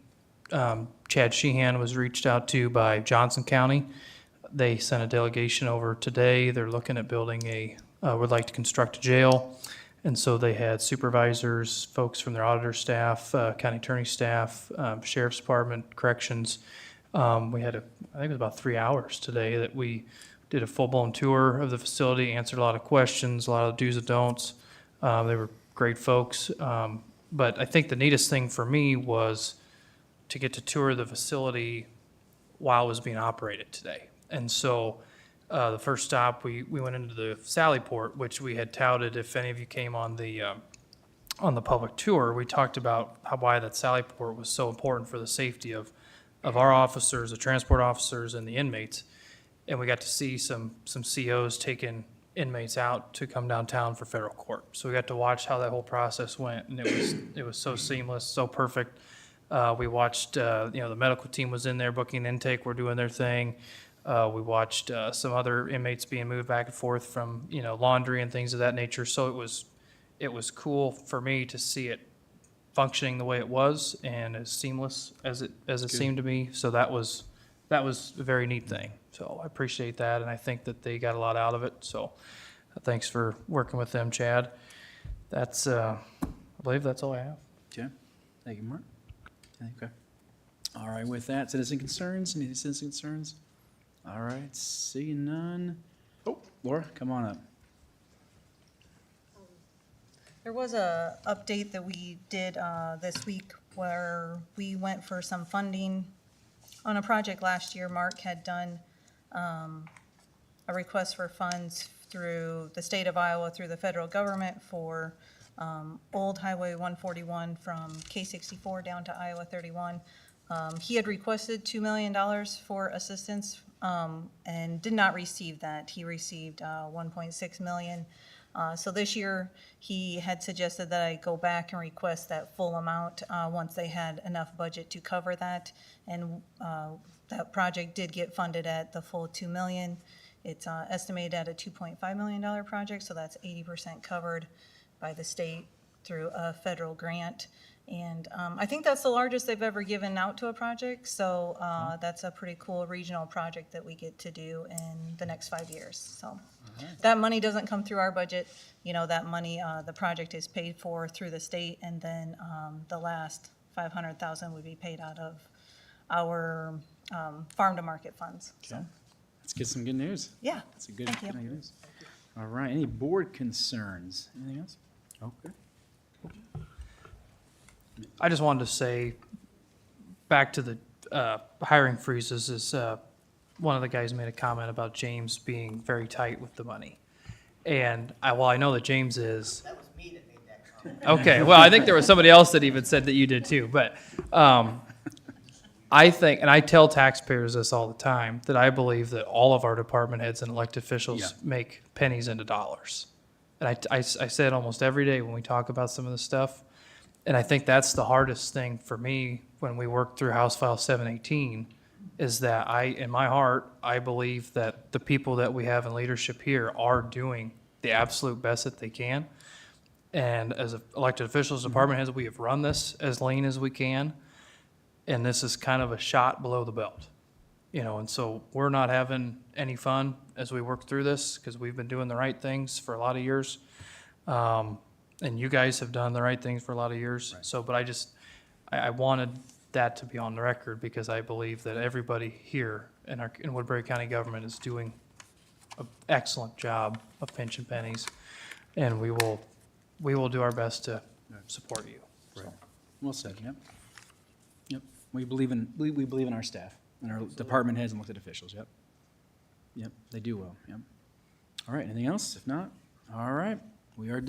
Chad Sheehan was reached out to by Johnson County. They sent a delegation over today. They're looking at building would like to construct a jail. And so they had supervisors, folks from their auditor staff, county attorney staff, sheriff's department, corrections. We had, I think it was about 3 hours today that we did a full-blown tour of the facility, answered a lot of questions, a lot of do's and don'ts. They were great folks. But I think the neatest thing for me was to get to tour the facility while it was being operated today. And so the first stop, we went into the Sallyport, which we had touted. If any of you came on the public tour, we talked about why that Sallyport was so important for the safety of our officers, the transport officers, and the inmates. And we got to see some COs taking inmates out to come downtown for federal court. So we got to watch how that whole process went, and it was so seamless, so perfect. We watched, the medical team was in there booking intake, we're doing their thing. We watched some other inmates being moved back and forth from, laundry and things of that nature. So it was cool for me to see it functioning the way it was and as seamless as it seemed to me. So that was a very neat thing. So I appreciate that, and I think that they got a lot out of it. So thanks for working with them, Chad. That's, I believe that's all I have. Okay, thank you, Mark. Okay. All right, with that, citizen concerns, any citizen concerns? All right, seeing none. Oh, Laura, come on up. There was a update that we did this week where we went for some funding on a project last year. Mark had done a request for funds through the state of Iowa, through the federal government for old Highway 141 from K64 down to Iowa 31. He had requested $2 million for assistance and did not receive that. He received $1.6 million. So this year, he had suggested that I go back and request that full amount once they had enough budget to cover that. And that project did get funded at the full $2 million. It's estimated at a $2.5 million project, so that's 80% covered by the state through a federal grant. And I think that's the largest they've ever given out to a project, so that's a pretty cool regional project that we get to do in the next 5 years. So that money doesn't come through our budget. You know, that money, the project is paid for through the state, and then the last 500,000 would be paid out of our farm to market funds. So, Okay. Let's get some good news. yeah, That's a good, thank you. good news. All right, any board concerns? Anything else? Okay. I just wanted to say, back to the hiring freezes, is one of the guys made a comment about James being very tight with the money. And while I know that James is. That was me that made that comment. Okay, well, I think there was somebody else that even said that you did too, but I think, and I tell taxpayers this all the time, that I believe that all of our department heads and elected officials make pennies into dollars. And I say it almost every day when we talk about some of this stuff. And I think that's the hardest thing for me when we work through House File 718, is that in my heart, I believe that the people that we have in leadership here are doing the absolute best that they can. And as elected officials, department heads, we have run this as lean as we can. And this is kind of a shot below the belt, you know, and so we're not having any fun as we work through this, because we've been doing the right things for a lot of years. And you guys have done the right things for a lot of years. Right. So, but I wanted that to be on the record, because I believe that everybody here in Woodbury County government is doing an excellent job of pinching pennies. And we will do our best to support you. Right. So. Well said, yep. Yep, we believe in our staff and our department heads and elected officials, yep. Yep, they do well, yep. All right, anything else? If not, all right, we are